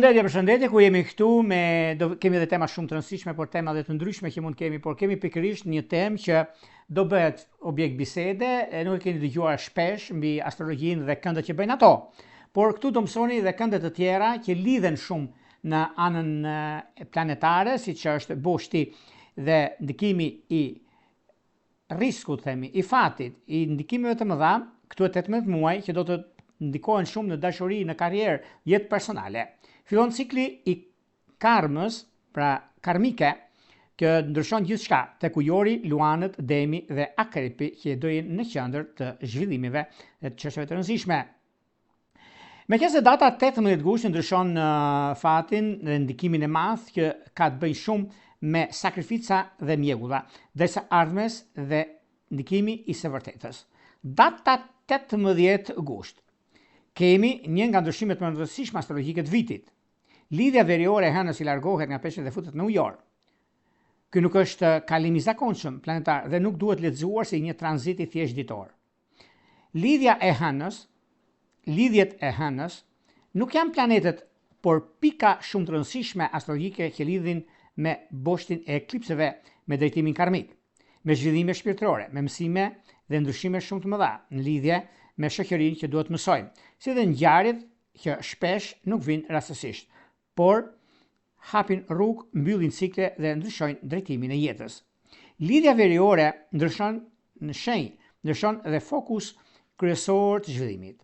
Përshëndetje, ku jemi këtu kemi edhe tema shumë të rëndësishme, por tema dhe të ndryshme që mund kemi, por kemi pikërisht një temë që do bëhet objekt bisede, e nuk e keni dëgjuar shpesh mbi astrologjinë dhe këndet që bëjnë ato. Por këtu do mësoni dhe këndet të tjera që lidhen shumë në anën planetare, siç është boshti dhe ndikimi i riskut, themi, i fatit, i ndikimeve të mëdha, këtu e 18 muaj që do të ndikohen shumë në dashuri, në karrierë, jetë personale. Fillon cikli i karmës, pra karmike, që ndryshon gjithçka, tek ujori, luanët, demi dhe akrepi që dojnë në qendër të zhvillimeve dhe të çështjeve të rëndësishme. Meqense data 18 gusht ndryshon fatin dhe ndikimin e madh që ka të bëjë shumë me sakrifica dhe mjegulla, ndërsa ardhmes dhe ndikimi i së vërtetës. Data 18 gusht. Kemi një nga ndryshimet më të rëndësishme astrologjike të vitit. Lidhja veriore e hënës i largohet nga peshqit dhe futet në ujor. Ky nuk është kalim i zakonshëm planetar dhe nuk duhet lexuar si një tranzit i thjesht ditor. Lidhjet e hënës nuk janë planetet, por pika shumë të rëndësishme astrologjike që lidhin me boshtin e eklipseve me drejtimin karmik, me zhvillime shpirtërore, me mësime dhe ndryshime shumë të mëdha në lidhje me shoqërinë që duhet mësojmë, si dhe ngjarjet që shpesh nuk vijnë rastësisht, por hapin rrugë, mbyllin cikle dhe ndryshojnë drejtimin e jetës. Lidhja veriore ndryshon në shenjë, ndryshon dhe fokus kryesor të zhvillimit.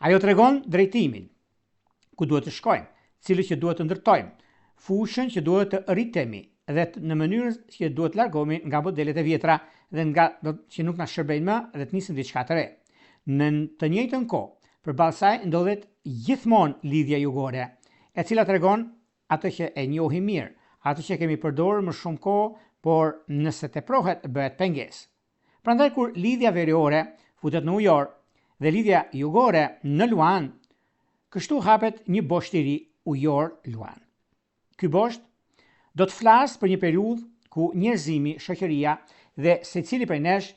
Ajo tregon drejtimin, ku duhet të shkojmë, cilët që duhet të ndërtojmë, fushën që duhet të rritemi dhe në mënyrën që duhet të largohemi nga modelet e vjetra dhe nga që nuk na shërbejnë më dhe të nisim diçka të re. Në të njëjtën kohë, përballë saj ndodhet gjithmonë lidhja jugore, e cila tregon atë që e njohim mirë, atë që kemi përdorur më shumë kohë, por nëse teprohet bëhet pengesë. Prandaj kur lidhja veriore futet në ujor dhe lidhja jugore në luan, kështu hapet një bosht i ri ujor-luan. Ky bosht do të flasë për një periudhë ku njerëzimi, shoqëria dhe secili prej nesh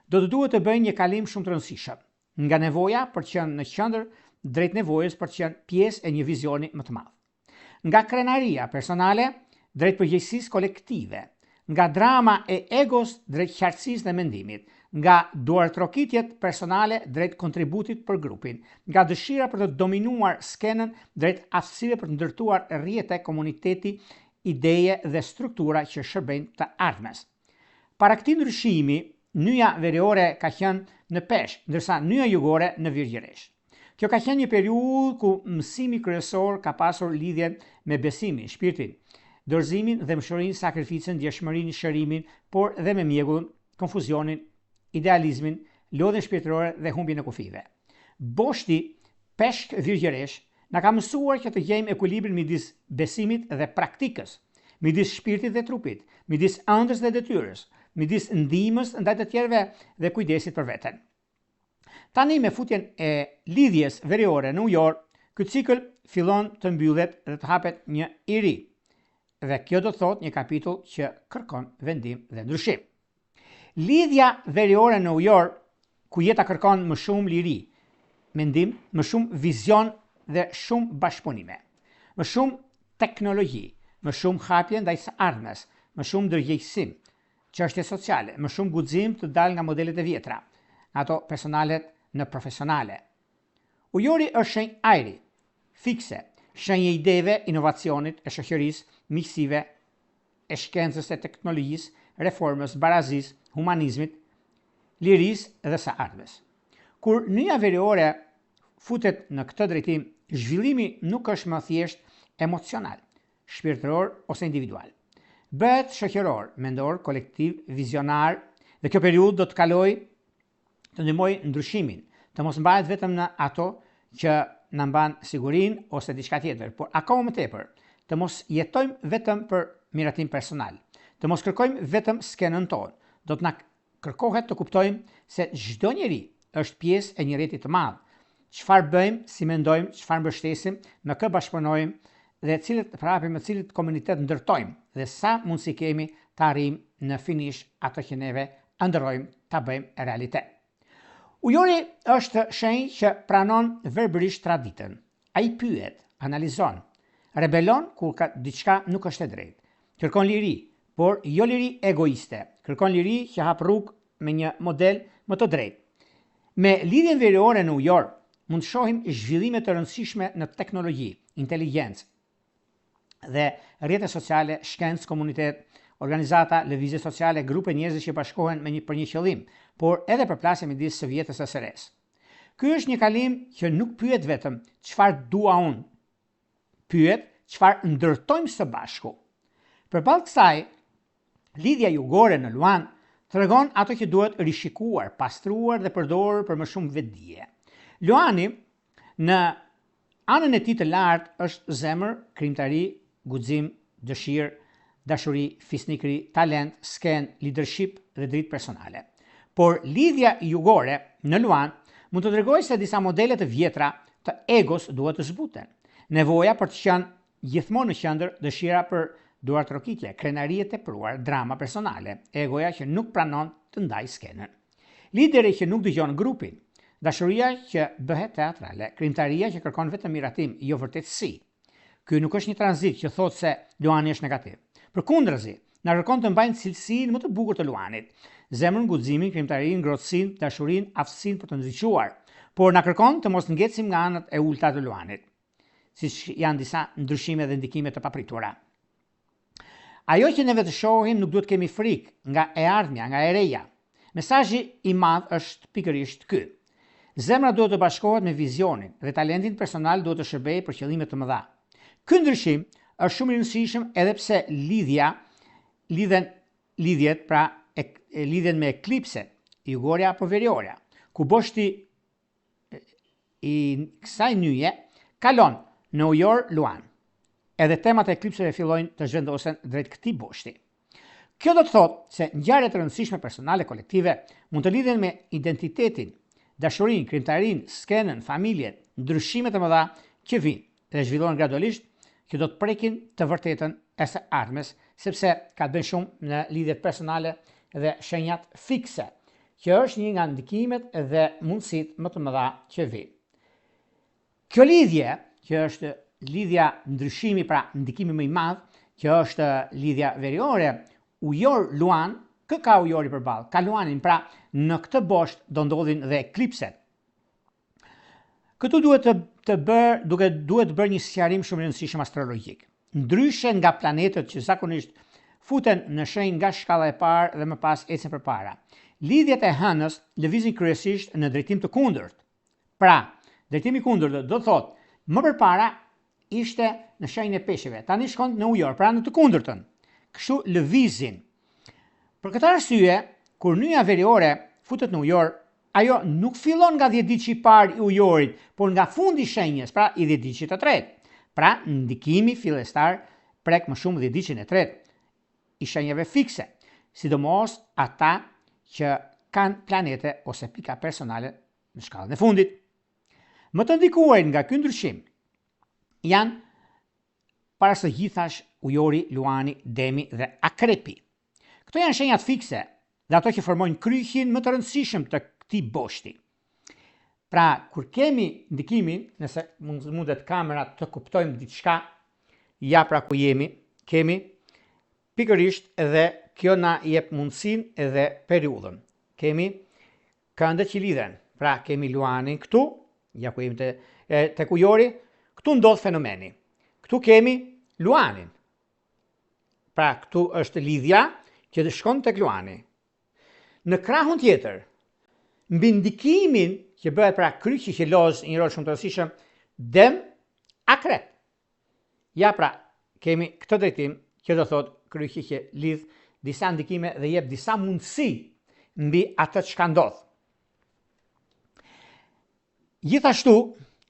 do të duhet të bëjnë një kalim shumë të rëndësishëm, nga nevoja për të qenë në qendër drejt nevojës për të qenë pjesë e një vizioni më të madh. Nga krenaria personale drejt përgjegjësisë kolektive, nga drama e egos drejt qartësisë dhe mendimit, nga duartrokitjet personale drejt kontributit për grupin, nga dëshira për të dominuar skenën drejt aftësive për të ndërtuar rrjete komuniteti, ideje dhe struktura që shërbejnë të ardhmes. Para këtij ndryshimi, nyja veriore ka qenë në peshk, ndërsa nyja jugore në virgjëresh. Kjo ka qenë një periudhë ku mësimi kryesor ka pasur lidhje me besimin, shpirtin, dorëzimin dhe mëshirinë, sakrificën, djeshmërinë, shërimin, por dhe me mjegullin, konfuzionin, idealizmin, lodhjen shpirtërore dhe humbjen e kufive. Boshti peshk virgjëresh na ka mësuar që të gjejmë ekuilibrin midis besimit dhe praktikës, midis shpirtit dhe trupit, midis ëndrës dhe detyrës, midis ndihmës ndaj të tjerëve dhe kujdesit për veten. Tani me futjen e lidhjes veriore në ujor, ky cikël fillon të mbyllet dhe të hapet një i ri. Dhe kjo do të thotë një kapitull që kërkon vendim dhe ndryshim. Lidhja veriore në ujor, ku jeta kërkon më shumë liri, mendim, më shumë vizion dhe shumë bashkëpunime, më shumë teknologji, më shumë hapje ndaj së ardhmes, më shumë ndërgjegjësim, çështje sociale, më shumë guxim të dalë nga modelet e vjetra, ato personalet në profesionale. Ujori është shenjë ajri, fikse, shenjë e ideve, inovacionit, e shoqërisë, miqësive, e shkencës e teknologjisë, reformës, barazisë, humanizmit, lirisë dhe së ardhmes. Kur nyja veriore futet në këtë drejtim, zhvillimi nuk është më thjesht emocional, shpirtëror ose individual. Bëhet shoqëror, mendor, kolektiv, vizionar, dhe kjo periudhë do të kalojë të ndihmojë ndryshimin, të mos mbahet vetëm në ato që na mban sigurinë ose diçka tjetër, por akoma më tepër, të mos jetojmë vetëm për miratim personal, të mos kërkojmë vetëm skenën tonë. Do të na kërkohet të kuptojmë se çdo njeri është pjesë e një rrjeti të madh. Çfarë bëjmë, si mendojmë, çfarë mbështesim, me kë bashkëpunojmë dhe cilët prapim me cilët komunitet ndërtojmë dhe sa mundësi kemi të arrijmë në finish ato që neve ëndrrojmë ta bëjmë realitet. Ujori është shenjë që pranon verbërisht traditën. Ai pyet, analizon, Rebelon kur diçka nuk është e drejtë. Kërkon liri, por jo liri egoiste. Kërkon liri që hap rrugë me një model më të drejtë. Me lidhjen veriore në ujor, mund të shohim zhvillime të rëndësishme në teknologji, inteligjencë dhe rrjete sociale, shkencë, komunitet, organizata, lëvizje sociale, grupe njerëzish që bashkohen për një qëllim, por edhe përplasje midis Sovjetës së Sres. Ky është një kalim që nuk pyet vetëm çfarë dua unë, pyet çfarë ndërtojmë së bashku. Përballë kësaj, lidhja jugore në Luan tregon ato që duhet rishikuar, pastruar dhe përdorur për më shumë vetdije. Luani në anën e tij të lartë është zemër, krijimtari, guxim, dëshirë, dashuri, fisnikëri, talent, sken, leadership dhe dritë personale. Por lidhja jugore në Luan mund të tregojë se disa modele të vjetra të egos duhet të zbuten. Nevoja për të qenë gjithmonë në qendër, dëshira për duartrokitje, krenarie e tepruar, drama personale, egoja që nuk pranon të ndajë skenën. Lideri që nuk dëgjon grupin, dashuria që bëhet teatrale, krijimtaria që kërkon vetëm miratim, jo vërtetësi. Ky nuk është një tranzit që thotë se Luani është negativ. Përkundrazi, na kërkon të mbajmë cilësinë më të bukur të Luanit, zemrën, guximin, krijimtarinë, ngrohtësinë, dashurinë, aftësinë për të nxitquar, por na kërkon të mos ngecim nga anët e ulta të Luanit, siç janë disa ndryshime dhe ndikime të papritura. Ajo që neve të shohim nuk duhet kemi frikë nga e ardhmja, nga e reja. Mesazhi i madh është pikërisht ky. Zemra duhet të bashkohet me vizionin dhe talentin personal duhet të shërbejë për qëllime të mëdha. Ky ndryshim është shumë i rëndësishëm edhe pse lidhen me eklipse, jugorja apo veriorja, ku boshti i kësaj nyje kalon në ujor Luan. Edhe temat e eklipseve fillojnë të zhvendosen drejt këtij boshti. Kjo do të thotë se ngjarjet e rëndësishme personale kolektive mund të lidhen me identitetin, dashurinë, krijimtarinë, skenën, familjen, ndryshimet e mëdha që vijnë dhe zhvillohen gradualisht, që do të prekin të vërtetën e së ardhmes, sepse ka të bëjë shumë në lidhjet personale dhe shenjat fikse, që është një nga ndikimet dhe mundësitë më të mëdha që vijnë. Kjo lidhje, që është lidhja ndryshimi, pra ndikimi më i madh, që është lidhja veriore, ujor Luan, kë ka ujori përballë, ka Luanin, pra në këtë bosht do ndodhin dhe eklipset. Këtu duhet të bërë një sqarim shumë i rëndësishëm astrologjik. Ndryshe nga planetët që zakonisht futen në shenjë nga shkalla e parë dhe më pas ecën përpara, lidhjet e hënës lëvizin kryesisht në drejtim të kundërt. Pra, drejtimi i kundërt do thotë, më përpara ishte në shenjën e peshqve, tani shkon në ujor, pra në të kundërtën. Kështu lëvizin. Për këtë arsye, kur nyja veriore futet në ujor, ajo nuk fillon nga 10 ditë i parë i ujorit, por nga fundi i shenjës, pra i 10 ditë të tretë. Pra, ndikimi fillestar prek më shumë 10 ditë e tretë i shenjave fikse, sidomos ata që kanë planete ose pika personale në shkallën e fundit. Më të ndikuar nga ky ndryshim janë para së gjithash ujori, Luani, Demi dhe Akrepi. Këto janë shenjat fikse dhe ato që formojnë kryqin më të rëndësishëm të këtij boshti. Pra, kur kemi ndikimin, nëse mundet kamera të kuptojmë diçka, ja pra ku jemi, kemi pikërisht edhe kjo na jep mundësinë edhe periudhën. Kemi këndet që lidhen. Pra, kemi Luanin këtu, ja ku jemi tek ujori, këtu ndodh fenomeni. Këtu kemi Luanin. Pra, këtu është lidhja që të shkon tek Luani. Në krahun tjetër, mbi ndikimin që bëhet pra kryqi që loz një rol shumë të rëndësishëm, Dem, Akrep. Ja pra, kemi këtë drejtim që do thot kryqi që lidh disa ndikime dhe jep disa mundësi mbi atë çka ndodh. Gjithashtu,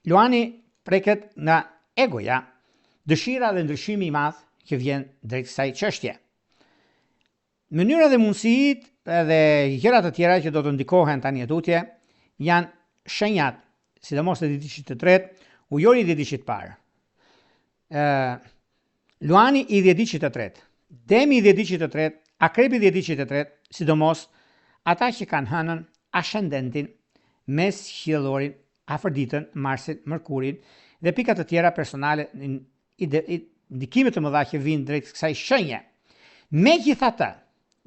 Luani preket nga egoja, dëshira dhe ndryshimi i madh që vjen drejt kësaj çështje. Mënyra dhe mundësitë dhe gjërat të tjera që do të ndikohen tani tutje janë shenjat, sidomos të ditëshit të tretë, ujori i ditëshit të parë. Luani i ditëshit të tretë, Demi i ditëshit të tretë, Akrepi i ditëshit të tretë, sidomos ata që kanë hënën, ascendentin, mes qiellorin, Afërditën, Marsin, Mërkurin dhe pikat të tjera personale ndikime të mëdha që vijnë drejt kësaj shenje. Megjithatë,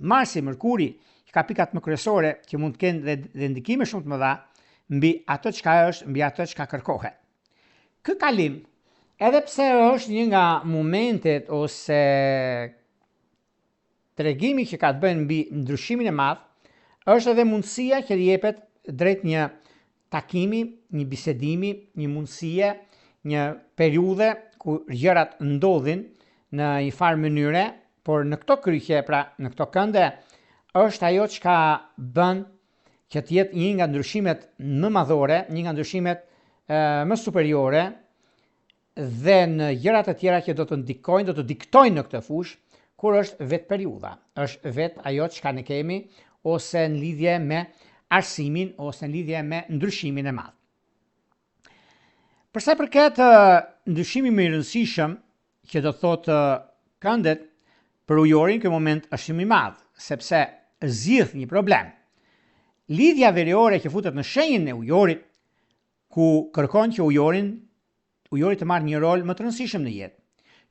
Marsi, Mërkuri ka pikat më kryesore që mund të kenë dhe ndikime shumë të mëdha mbi ato çka është, mbi ato çka kërkohet. Ky kalim, edhe pse është një nga momentet ose tregimi që ka të bëjë mbi ndryshimin e madh, është edhe mundësia që jepet drejt një takimi, një bisedimi, një mundësie, një periudhe ku gjërat ndodhin në një farë mënyre, por në këto kryqe, pra në këto kënde, është ajo që ka bën që të jetë një nga ndryshimet më madhore, një nga ndryshimet më superiore, dhe në gjërat e tjera që do të ndikojnë, do të diktojnë në këtë fushë, kur është vetë periudha, është vetë ajo që ka ne kemi, ose në lidhje me arsimin, ose në lidhje me ndryshimin e madh. Përsa përket ndryshimi më i rëndësishëm, që do thotë këndet, për ujorin në këtë moment është shumë i madh, sepse zgjidh një problem. Lidhja veriore që futet në shenjën e ujorit, ku kërkon që ujori të marrë një rol më të rëndësishëm në jetë.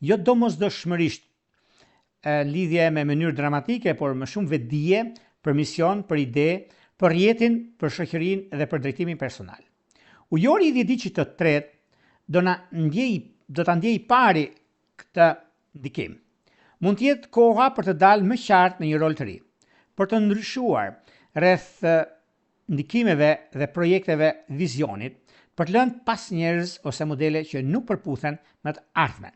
Jo domosdoshmërisht lidhje me mënyrë dramatike, por më shumë vetdije, për mision, për ide, për jetin, për shoqërinë dhe për drejtimin personal. Ujori i dhjetëdiqit të tretë do ta ndjej pari këtë ndikim. Mund të jetë koha për të dalë më qartë në një rol të ri, për të ndryshuar rreth ndikimeve dhe projekteve vizionit, për të lënë pas njerëz ose modele që nuk përputhen me të ardhmen.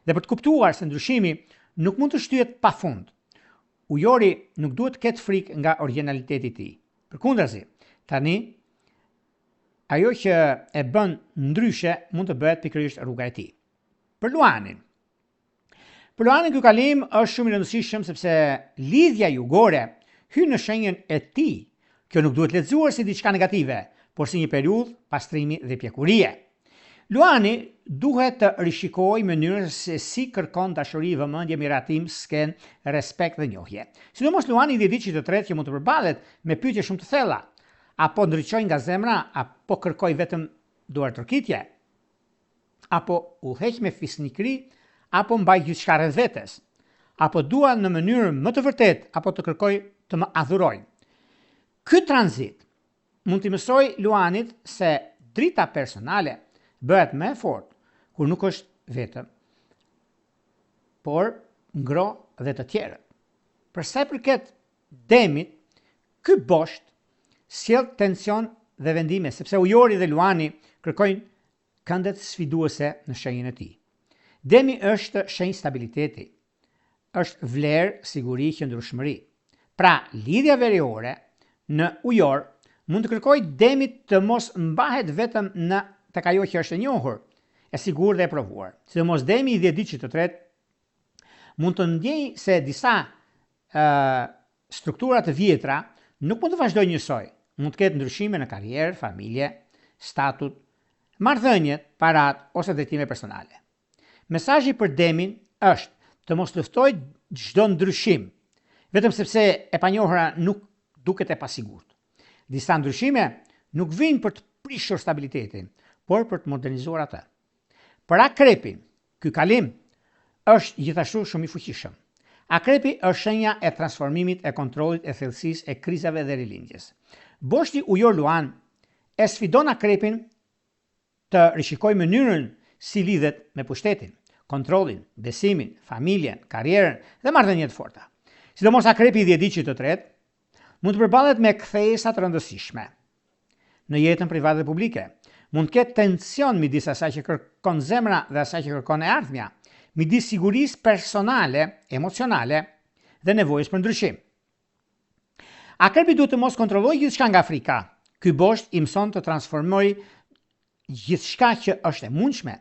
Dhe për të kuptuar se ndryshimi nuk mund të shtyhet pafund. Ujori nuk duhet të ketë frikë nga originaliteti i tij. Përkundrazi, tani ajo që e bën ndryshe mund të bëhet pikërisht rruga e tij. Për Luanin ky kalim është shumë i rëndësishëm sepse lidhja jugore hyn në shenjën e tij. Kjo nuk duhet lexuar si diçka negative, por si një periudhë pastrimi dhe pjekurie. Luani duhet të rishikojë mënyrën se si kërkon dashuri, vëmendje, miratim, sken, respekt dhe njohje. Sidomos Luani i dhjetëdiqit të tretë që mund të përballet me pyetje shumë të thella, apo ndriçoj nga zemra, apo kërkoj vetëm duar tërkitje, apo udhëheq me fisnikëri, apo mbaj gjithçka rreth vetes, apo dua në mënyrë më të vërtetë, apo të kërkoj të më adhurojnë. Ky tranzit mund t'i mësoj Luanit se drita personale bëhet më e fortë kur nuk është vetëm, por ngro dhe të tjerët. Për sa i përket Demit, ky bosht sjell tension dhe vendime, sepse ujori dhe Luani kërkojnë këndet sfiduese në shenjën e tij. Demi është shenjë stabiliteti, është vlerë, siguri, qëndrueshmëri. Pra, lidhja veriore në ujor mund të kërkojë Demit të mos mbahet vetëm tek ajo që është e njohur, e sigurt dhe e provuar. Sidomos Demi i dhjetëdiqit të tretë mund të ndjejë se disa struktura të vjetra nuk mund të vazhdojnë njësoj. Mund të ketë ndryshime në karrierë, familje, statut, marrëdhëniet, parat ose drejtime personale. Mesazhi për Demin është të mos luftojë çdo ndryshim, vetëm sepse e panjohura nuk duket e pasigurt. Disa ndryshime nuk vijnë për të prishur stabilitetin, por për të modernizuar atë. Për Akrepin, ky kalim është gjithashtu shumë i fuqishëm. Akrepi është shenja e transformimit, e kontrollit, e thellësisë, e krizave dhe rilindjes. Boshti ujor Luan e sfidon Akrepin të rishikojë mënyrën si lidhet me pushtetin, kontrollin, besimin, familjen, karrierën dhe marrëdhëniet të forta. Sidomos Akrepi i dhjetëdiqit të tretë mund të përballet me kthesa të rëndësishme në jetën private dhe publike. Mund të ketë tension midis asaj që kërkon zemra dhe asaj që kërkon e ardhmja, midis sigurisë personale, emocionale dhe nevojës për ndryshim. Akrepi duhet të mos kontrollojë gjithçka nga frika. Ky bosht i mëson të transformojë gjithçka që është e mundshme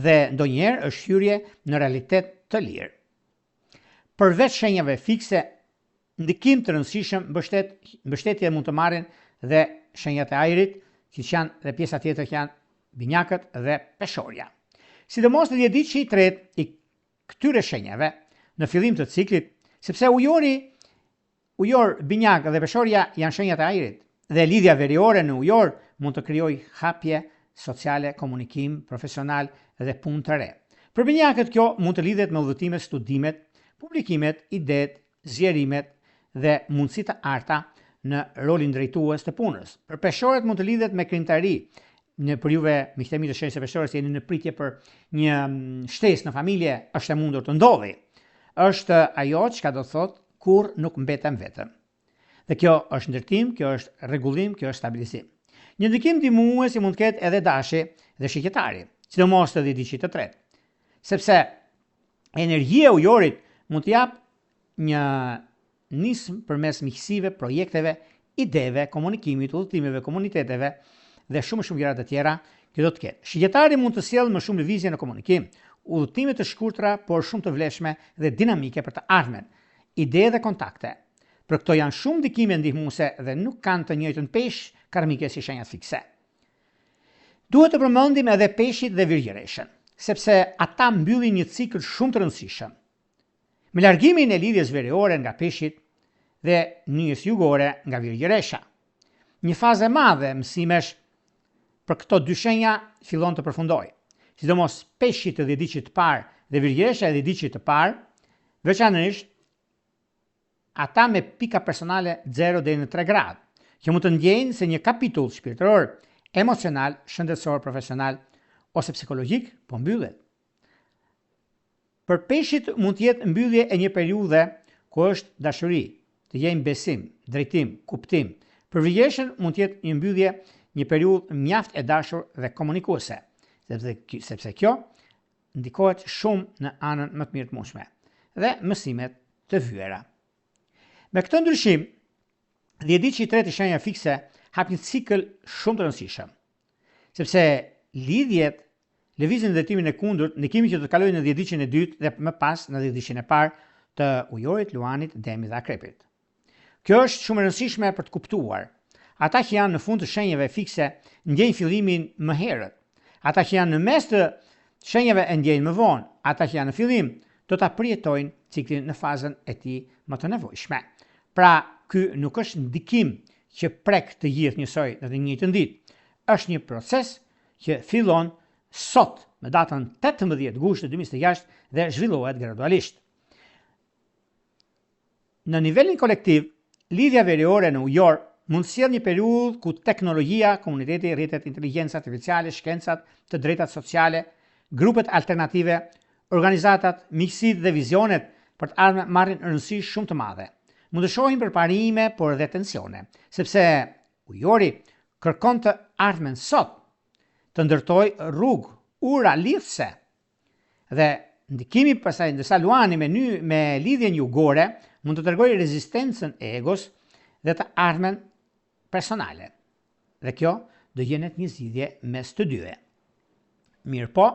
dhe ndonjëherë është hyrje në realitet të lirë. Përveç shenjave fikse, ndikim të rëndësishëm mbështetje mund të marrin dhe shenjat e ajrit, që janë dhe pjesa tjetër që janë binjakët dhe peshorja. Sidomos në dhjetëdiqi i tretë i këtyre shenjave në fillim të ciklit, sepse ujor, binjak dhe peshorja janë shenjat e ajrit dhe lidhja veriore në ujor mund të krijojë hapje sociale, komunikim, profesional dhe punë të re. Përbinjakët kjo mund të lidhet me udhëtimet, studimet, publikimet, idetë, zgjerimet dhe mundësitë të arta në rolin drejtues të punës. Për peshorët mund të lidhet me krijimtari. Për juve miqtemi të shenjës së peshorës jeni në pritje për një shtesë në familje, është e mundur të ndodhi. Është ajo çka do thotë kur nuk mbetem vetëm. Dhe kjo është ndërtim, kjo është rregullim, kjo është stabilizim. Një ndikim ndihmues mund të ketë edhe dashi dhe shqetëtari, sidomos të dhjetëçit të tretë. Sepse energjia e ujorit mund të jap një nismë përmes miqësive, projekteve, ideve, komunikimit, udhëtimeve, komuniteteve dhe shumë gjëra të tjera që do të ketë. Shqetëtari mund të sjellë më shumë lëvizje në komunikim, udhëtime të shkurtra por shumë të vlefshme dhe dinamike për të ardhmen, ide dhe kontakte. Për këto janë shumë ndikime ndihmuese dhe nuk kanë të njëjtën peshë karmike si shenjat fikse. Duhet të përmendim edhe peshqit dhe virgjëreshën, sepse ata mbyllin një cikël shumë të rëndësishëm. Me largimin e lidhjes veriore nga peshqit dhe njës jugore nga virgjëresha. Një fazë e madhe mësimesh për këto dy shenja fillon të përfundojë. Sidomos peshqit të dhjetëçit të parë dhe virgjëresha e dhjetëçit të parë, veçanërisht ata me pika personale 0 deri në 3 gradë, që mund të ndjejnë se një kapitull shpirtëror, emocional, shëndetësor, profesional ose psikologjik po mbyllet. Për peshqit mund të jetë mbyllje e një periudhe ku është dashuri, të jejnë besim, drejtim, kuptim. Për virgjëreshën mund të jetë një mbyllje, një periudhë mjaft e dashur dhe komunikuese, sepse kjo ndikohet shumë në anën më të mirë të mundshme dhe mësimet të vyera. Me këtë ndryshim, dhjetëçi i tretë i shenja fikse hap një cikël shumë të rëndësishëm, sepse lidhjet lëvizin në drejtimin e kundërt, ndikimi që do të kalojë në dhjetëçin e dytë dhe më pas në dhjetëçin e parë të ujorit, luanit, demit dhe akrepit. Kjo është shumë e rëndësishme për të kuptuar. Ata që janë në fund të shenjave fikse ndjejnë fillimin më herët. Ata që janë në mes të shenjave e ndjejnë më vonë. Ata që janë në fillim do ta përjetojnë ciklin në fazën e tij më të nevojshme. Pra, ky nuk është ndikim që prek të gjithë njësoj në të njëjtën ditë. Është një proces që fillon sot me datën 18 gusht 2026 dhe zhvillohet gradualisht. Në nivelin kolektiv, lidhja veriore në ujor mund sjell një periudhë ku teknologjia, komuniteti, rrjetet inteligjencë artificiale, shkencat, të drejtat sociale, grupet alternative, organizatat, miqësitë dhe vizionet për të ardhmen marrin rëndësi shumë të madhe. Mund të shohim përparime, por edhe tensione, sepse ujori kërkon të ardhmen sot, të ndërtojë rrugë, ura lidhse. Dhe ndikimi pastaj ndërsa luani me lidhjen jugore mund të tregojë rezistencën e egos dhe të ardhmen personale. Dhe kjo do jenet një zgjidhje mes të dyve. Mirë po,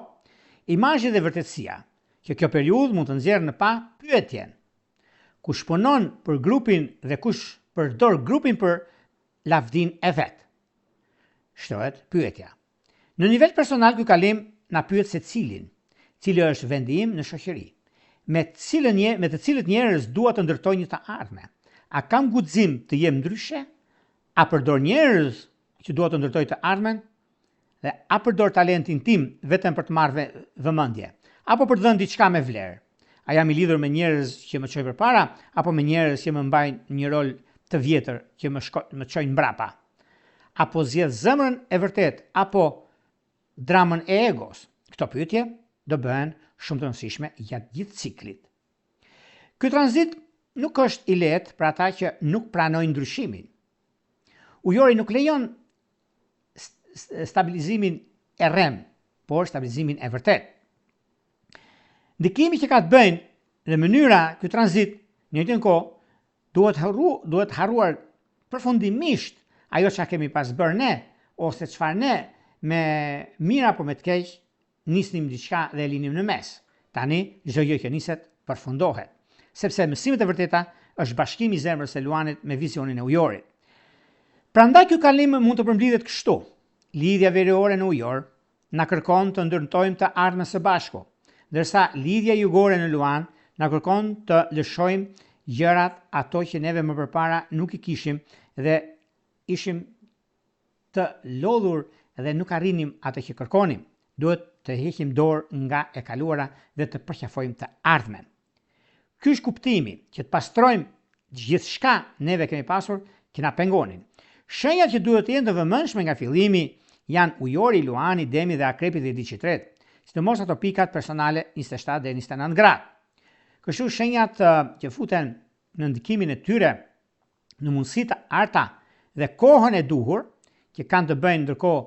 imazhi dhe vërtetësia që kjo periudhë mund të nxjerrë në pa pyetjen. Kush punon për grupin dhe kush përdor grupin për lavdin e vet? Shtohet pyetja. Në nivel personal ky kalim na pyet se cili është vendi im në shoqëri, me të cilët njerëz dua të ndërtoj një të ardhme. A kam guxim të jem ndryshe? A përdor njerëz që dua të ndërtoj të ardhmen? Dhe a përdor talentin tim vetëm për të marrë vëmendje, apo për të dhënë diçka me vlerë? A jam i lidhur me njerëz që më çojnë përpara, apo me njerëz që më mbajnë një rol të vjetër që më çojnë mbrapa? Apo zgjedh zemrën e vërtet, apo dramën e egos? Këto pyetje do bëhen shumë të rëndësishme gjatë gjithë ciklit. Ky tranzit nuk është i lehtë për ata që nuk pranojnë ndryshimin. Ujori nuk lejon stabilizimin e rrem, por stabilizimin e vërtet. Ndikimi që ka të bëjnë në mënyra ky tranzit në njëjtën kohë duhet harruar përfundimisht ajo që kemi pas bërë ne, ose çfarë ne me mirë apo me të keq nisnim diçka dhe e linim në mes. Tani çdo gjë që niset përfundohet, sepse mësimet e vërteta është bashkimi i zemrës së luanit me vizionin e ujorit. Prandaj ky kalim mund të përmbledhet kështu. Lidhja veriore në ujor na kërkon të ndërtojmë të ardhmen së bashku, ndërsa lidhja jugore në luan na kërkon të lëshojmë gjërat ato që neve më përpara nuk i kishim dhe ishim të lodhur dhe nuk arrinim atë që kërkonim. Duhet të heqim dorë nga e kaluara dhe të përqafojmë të ardhmen. Ky është kuptimi që të pastrojmë gjithçka neve kemi pasur që na pengonin. Shenjat që duhet të jenë të vëmendshme nga fillimi janë ujori, luani, demi dhe akrepi dhe diçitret, sidomos ato pikat personale 27 dhe 29 gradë. Kështu shenjat që futen në ndikimin e tyre në mundësitë arta dhe kohën e duhur që kanë të bëjnë ndërkohë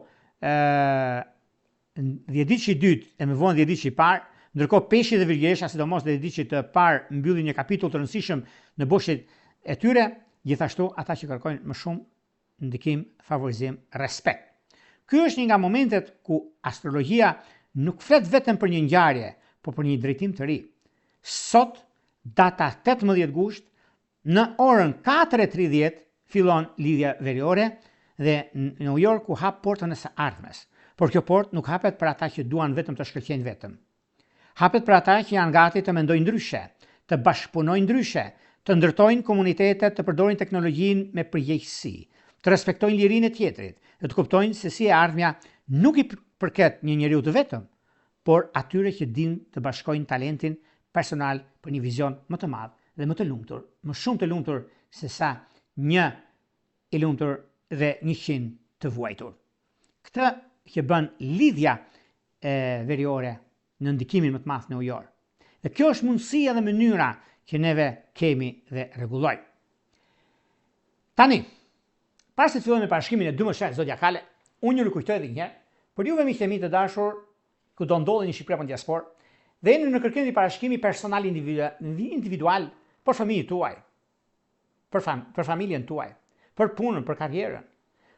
10 ditë që i dytë e më vonë 10 ditë që i parë, ndërkohë peshqit dhe virgjesha, sidomos 10 ditë që të parë mbyllin një kapitull të rëndësishëm në boshit e tyre, gjithashtu ata që kërkojnë më shumë ndikim, favorizim, respekt. Ky është një nga momentet ku astrologjia nuk flet vetëm për një ngjarje, por për një drejtim të ri. Sot, data 18 gusht, në orën 4:30 fillon lidhja veriore dhe në New York ku hap portën e së ardhmes. Por kjo portë nuk hapet për ata që duan vetëm të shkëlqejnë vetëm. Hapet për ata që janë gati të mendojnë ndryshe, të bashkëpunojnë ndryshe, të ndërtojnë komunitete, të përdorin teknologjinë me përgjegjësi, të respektojnë lirinë e tjetrit, dhe të kuptojnë se si e ardhmja nuk i përket një njeriu të vetëm, por atyre që dinë të bashkojnë talentin personal për një vizion më të madh dhe më të lumtur, më shumë të lumtur se sa një i lumtur dhe 100 të vuajtur. Këtë që bën lidhja veriore në ndikimin më të madh në ujor. Dhe kjo është mundësia dhe mënyra që neve kemi dhe rregullojmë. Tani, para se të fillojmë me parashikimin e 12 zodiakale, unë ju kujtoj edhe një herë, për juve miqtë e mi të dashur, ku do ndodheni në Shqipëri apo në diasporë, dhe jeni në kërkim të parashikimi personal individual për familjen tuaj, për familjen tuaj, për punën, për karrierën,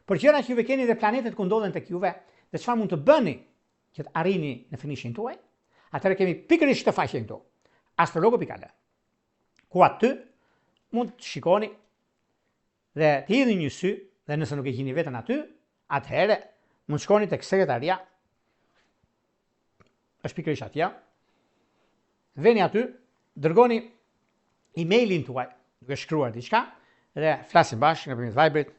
për gjëra që juve keni dhe planetet ku ndodhen tek juve, dhe çfarë mund të bëni që të arrini në finishin tuaj, atëherë kemi pikërisht të faqen këtu, astrologo.al, ku aty mund të shikoni dhe të hidhni një sy, dhe nëse nuk e gjeni veten aty, atëherë mund të shkoni tek sekretaria, është pikërisht atje, veni aty, dërgoni emailin tuaj, duke shkruar diçka, dhe flasim bashkë nëpërmjet Viberit,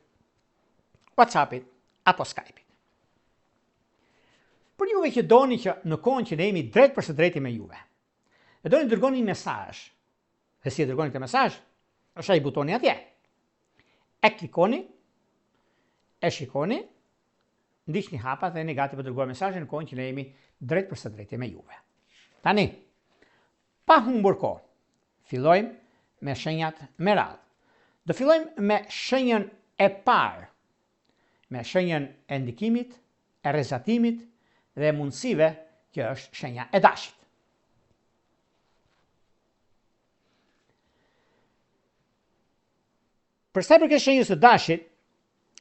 WhatsAppit apo Skype-it. Për juve që doni që në kohën që ne jemi drejt për së drejti me juve, e doni dërgoni një mesazh, dhe si e dërgoni këtë mesazh, është ai butoni atje. E klikoni, e shikoni, ndiqni hapat dhe jeni gati për dërguar mesazhin në kohën që ne jemi drejt për së drejti me juve. Tani, pa humbur kohë, fillojmë me shenjat me radhë. Do fillojmë me shenjën e parë, me shenjën e ndikimit, e rrezatimit dhe mundësive që është shenja e dashit. Për sa i përket shenjës së dashit,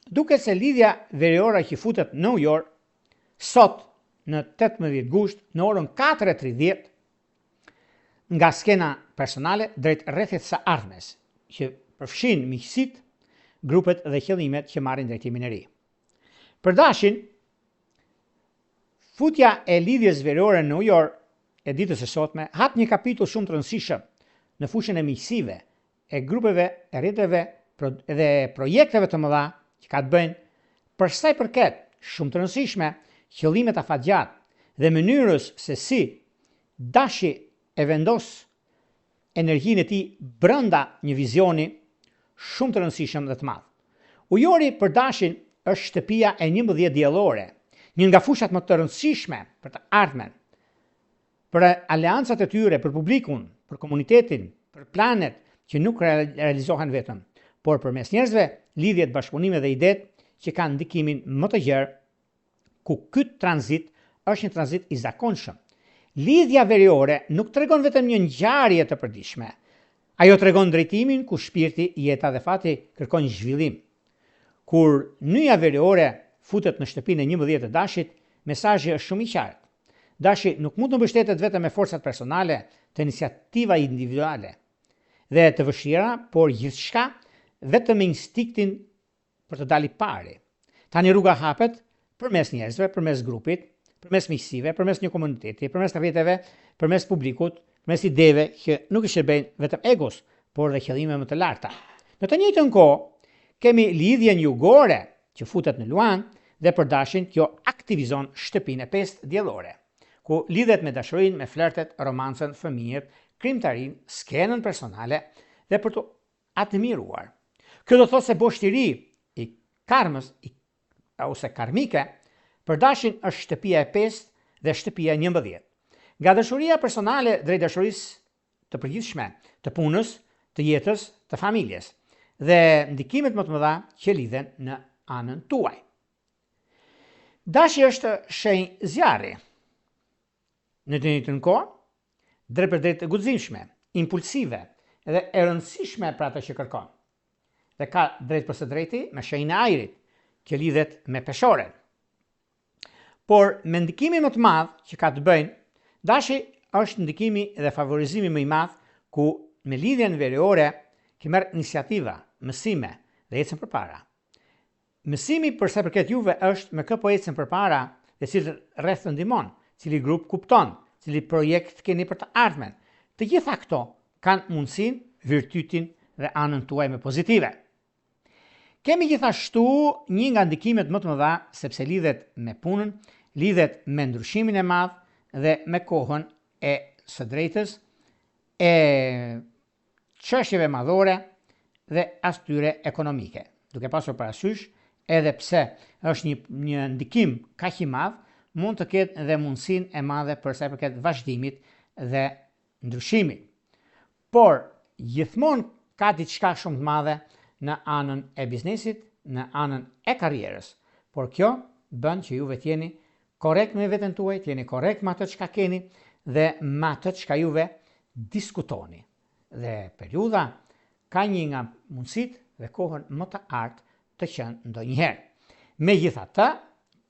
duket se lidhja veriore që futet në ujor sot në 18 gusht në orën 4:30 nga skena personale drejt rrethit së ardhmes, që përfshin miqësitë, grupet dhe qëllimet që marrin drejtimin e ri. Për dashin, futja e lidhjes veriore në ujor e ditës së sotme hap një kapitull shumë të rëndësishëm në fushën e miqësive, e grupeve, e rrjeteve dhe projekteve të mëdha që ka të bëjnë për sa i përket shumë të rëndësishme qëllimet afatgjatë dhe mënyrës se si dashi e vendos energjinë e tij brenda një vizioni shumë të rëndësishëm dhe të madh. Ujori për dashin është shtëpia e 11 diellore, një nga fushat më të rëndësishme për të ardhmen, për aleancat e tyre, për publikun, për komunitetin, për planet që nuk realizohen vetëm, por përmes njerëzve, lidhjet, bashkëpunime dhe idetë që kanë ndikimin më të gjerë, ku ky tranzit është një tranzit i zakonshëm. Lidhja veriore nuk tregon vetëm një ngjarje të përditshme. Ajo tregon drejtimin ku shpirti, jeta dhe fati kërkojnë zhvillim. Kur nyja veriore futet në shtëpinë e 11 të dashit, mesazhi është shumë i qartë. Dashi nuk mund të mbështetet vetëm me forcat personale, të iniciativa individuale dhe të vështira, por gjithçka vetëm me instinktin për të dalë pari. Tani rruga hapet përmes njerëzve, përmes grupit, përmes miqësive, përmes një komuniteti, përmes rrjeteve, përmes publikut, përmes ideve që nuk i shërbejnë vetëm egos, por dhe qëllime më të larta. Në të njëjtën kohë, kemi lidhjen jugore që futet në luan dhe për dashin kjo aktivizon shtëpinë e 5 diellore, ku lidhet me dashurinë, me flertet, romancën, fëmijët, krimtarin, skenën personale dhe për të admiruar. Kjo do thotë se boshtiri i karmës ose karmike për dashin është shtëpia e 5 dhe shtëpia e 11. Nga dashuria personale drejt dashurisë të përgjithshme, të punës, të jetës, të familjes dhe ndikimet më të mëdha që lidhen në anën tuaj. Dashi është shenjë zjarri. Në të njëjtën kohë, drejt për drejt e guximshme, impulsive dhe e rëndësishme për atë që kërkon. Dhe ka drejt për së drejti me shenjën e ajrit, që lidhet me peshoren. Por me ndikimin më të madh që ka të bëjnë, dashi është ndikimi dhe favorizimi më i madh ku me lidhjen veriore që merr iniciativa, mësime dhe ecën përpara. Mësimi për sa i përket juve është me kë po ecën përpara dhe cili rreth të ndihmon, cili grup kupton, cili projekt keni për të ardhmen. Të gjitha këto kanë mundësinë, virtytin dhe anën tuaj me pozitive. Kemi gjithashtu një nga ndikimet më të mëdha sepse lidhet me punën, lidhet me ndryshimin e madh dhe me kohën e së drejtës, e çështjeve madhore dhe as tyre ekonomike. Duke pasur parasysh, edhe pse është një ndikim kaq i madh, mund të ketë edhe mundësinë e madhe për sa i përket vazhdimit dhe ndryshimit. Por gjithmonë ka diçka shumë të madhe në anën e biznesit, në anën e karrierës. Por kjo bën që juve t'jeni korrekt me veten tuaj, t'jeni korrekt me atë çka keni dhe me atë çka juve diskutoni. Dhe periudha ka një nga mundësitë dhe kohën më të artë të qenë ndonjëherë. Megjithatë,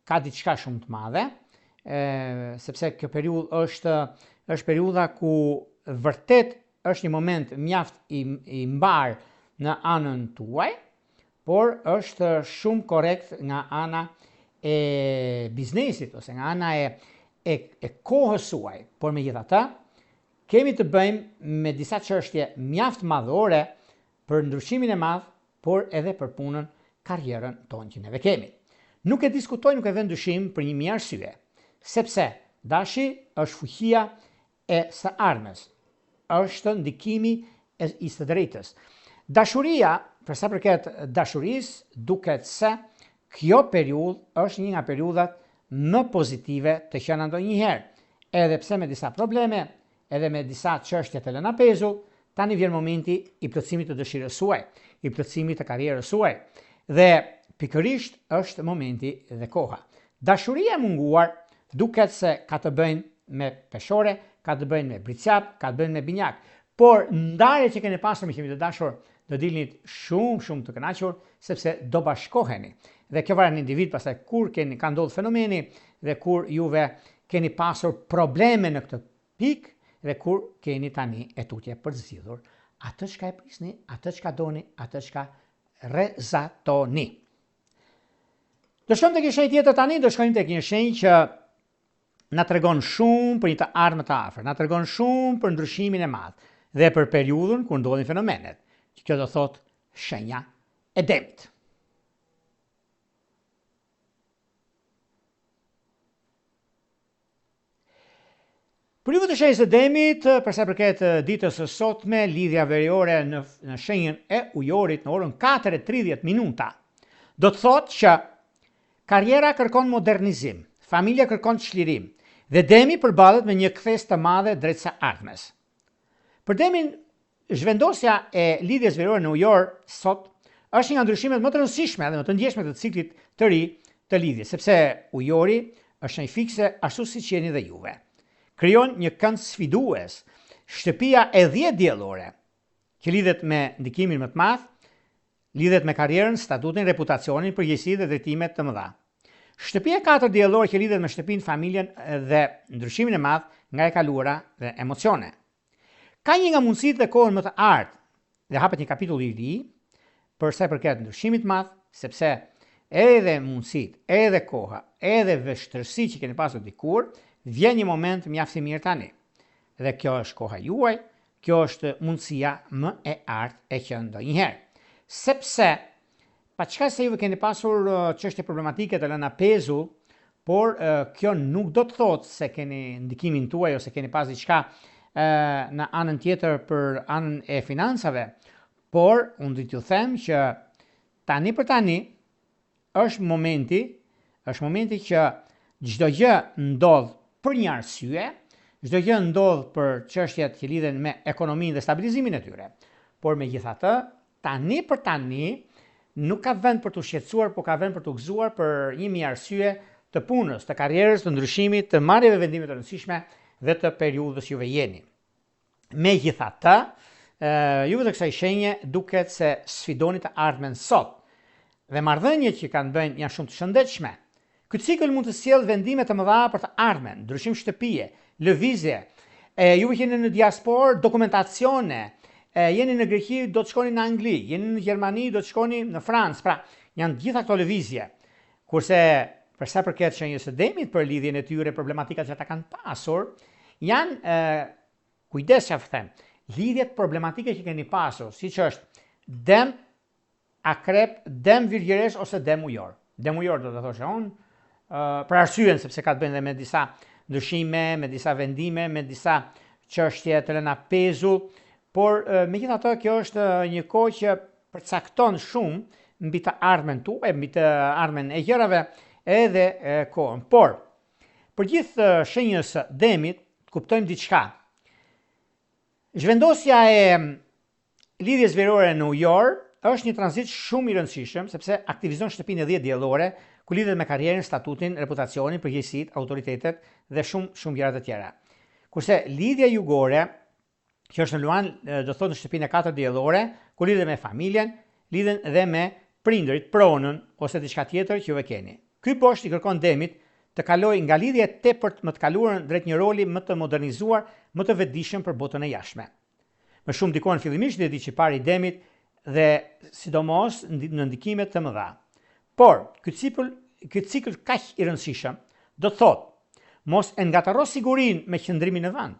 ka diçka shumë të madhe, sepse kjo periudhë është periudha ku vërtet është një moment mjaft i mbar në anën tuaj, por është shumë korrekt nga ana e biznesit ose nga ana e kohës suaj. Por megjithatë, kemi të bëjmë me disa çështje mjaft madhore për ndryshimin e madh, por edhe për punën, karrierën tonë që neve kemi. Nuk e diskutoj, nuk e vend dyshim për një mijë arsye, sepse dashi është fuqia e së ardhmes, është ndikimi i së drejtës. Dashuria, për sa përket dashurisë, duket se kjo periudhë është një nga periudhat më pozitive të qenë ndonjëherë, edhe pse me disa probleme, edhe me disa çështje të lëna pezull, tani vjen momenti i plotësimit të dëshirës suaj, i plotësimit të karrierës suaj. Dhe pikërisht është momenti dhe koha. Dashuria e munguar duket se ka të bëjnë me peshore, ka të bëjnë me bricjap, ka të bëjnë me binjak. Por ndarjet që keni pasur me qemi të dashur do dilni shumë të kënaqur sepse do bashkoheni. Dhe kjo varet në individ pastaj kur ka ndodhur fenomeni dhe kur juve keni pasur probleme në këtë pikë dhe kur keni tani e tutje për zgjidhur atë çka e prisni, atë çka doni, atë çka rezatoni. Do shkojmë tek një shenjë tjetër tani, do shkojmë tek një shenjë që na tregon shumë për një të ardhmë të afërt, na tregon shumë për ndryshimin e madh dhe për periudhën kur ndodhin fenomenet. Kjo do thotë shenja e demit. Periudha e shenjës së demit, për sa përket ditës së sotme, lidhja veriore në shenjën e ujorit në orën 4:30, do të thotë që karriera kërkon modernizim, familja kërkon çlirim dhe demi përballet me një kthes të madhe drejt së ardhmes. Për demin, zhvendosja e lidhjes veriore në ujor sot është një nga ndryshimet më të rëndësishme dhe më të ndjeshme të ciklit të ri të lidhjes, sepse ujori është shenjë fikse ashtu siç jeni dhe juve. Krijon një kënd sfidues, shtëpia e 10 diellore, që lidhet me ndikimin më të madh, lidhet me karrierën, statutin, reputacionin, përgjegjësitë dhe drejtimet të mëdha. Shtëpia e 4 diellore që lidhet me shtëpinë, familjen dhe ndryshimin e madh nga e kaluara dhe emocione. Ka një nga mundësitë dhe kohën më të ardhmë dhe hapet një kapitull i ri për sa i përket ndryshimit të madh, sepse edhe mundësitë, edhe koha, edhe vështirësitë që keni pasur dikur, vjen një moment mjaft i mirë tani. Dhe kjo është koha juaj, kjo është mundësia më e artë e që ndonjëherë. Sepse, pa çka se juve keni pasur çështje problematike të lëna pezull, por kjo nuk do të thotë se keni ndikimin tuaj ose keni pas diçka në anën tjetër për anën e financave, por unë do t'ju them që tani për tani është momenti që çdo gjë ndodh për një arsye, çdo gjë ndodh për çështjet që lidhen me ekonominë dhe stabilizimin e tyre. Por megjithatë, tani për tani nuk ka vend për të shqetësuar, por ka vend për të gëzuar për 1000 arsye të punës, të karrierës, të ndryshimit, të marrjeve vendime të rëndësishme dhe të periudhës juve jeni. Megjithatë, juve të kësaj shenje duket se sfidoni të ardhmen sot dhe marrëdhëniet që kanë bënë janë shumë të shëndetshme. Ky cikël mund të sjellë vendime të mëdha për të ardhmen, ndryshim shtëpie, lëvizje. Juve jeni në diasporë, dokumentacione. Jeni në Greqi, do të shkoni në Angli, jeni në Gjermani, do të shkoni në Francë. Pra, janë gjitha këto lëvizje. Kurse për sa përket shenjës së demit për lidhjen e tyre, problematikat që ata kanë pasur, janë kujdes çfarë them. Lidhjet problematike që keni pasur, siç është dem akrep, dem virgjëresh ose dem ujor. Dem ujor do të thoshe unë, për arsyen sepse ka të bëjë me disa ndryshime, me disa vendime, me disa çështje të lëna pezull. Por megjithatë kjo është një kohë që përcakton shumë mbi të ardhmen tuaj, mbi të ardhmen e gjërave edhe kohën. Por për gjithë shenjës së demit kuptojmë diçka. Zhvendosja e lidhjes verore në ujor është një tranzit shumë i rëndësishëm sepse aktivizon shtëpinë e 10 diellore, ku lidhet me karrierën, statutin, reputacionin, përgjegjësitë, autoritetet dhe shumë gjëra të tjera. Kurse lidhja jugore që është në Luan, do thotë në shtëpinë e 4 diellore, ku lidhet me familjen, lidhen dhe me prindërit, pronën ose diçka tjetër që juve keni. Ky poshtë i kërkon demit të kalojë nga lidhja e tepërt më të kaluarën drejt një roli më të modernizuar, më të vetëdijshëm për botën e jashtme. Më shumë ndikon fillimisht dhe diçi parë i demit dhe sidomos në ndikimet të mëdha. Por ky cikël kaq i rëndësishëm do të thotë mos e ngatarro sigurinë me qëndrimin në vend.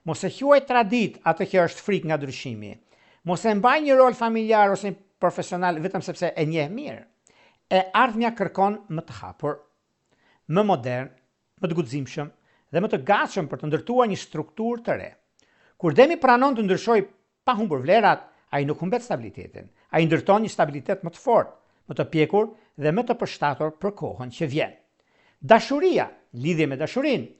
Mos e quaj tradit atë që është frikë nga ndryshimi. Mos e mbaj një rol familjar ose profesional vetëm sepse e njeh mirë. E ardhmja kërkon më të hapur, më modern, më të guximshëm dhe më të gatshëm për të ndërtuar një strukturë të re. Kur demi pranon të ndryshojë pa humbur vlerat, ai nuk humbet stabilitetin. Ai ndërton një stabilitet më të fortë, më të pjekur dhe më të përshtatur për kohën që vjen. Dashuria, lidhje me dashurinë,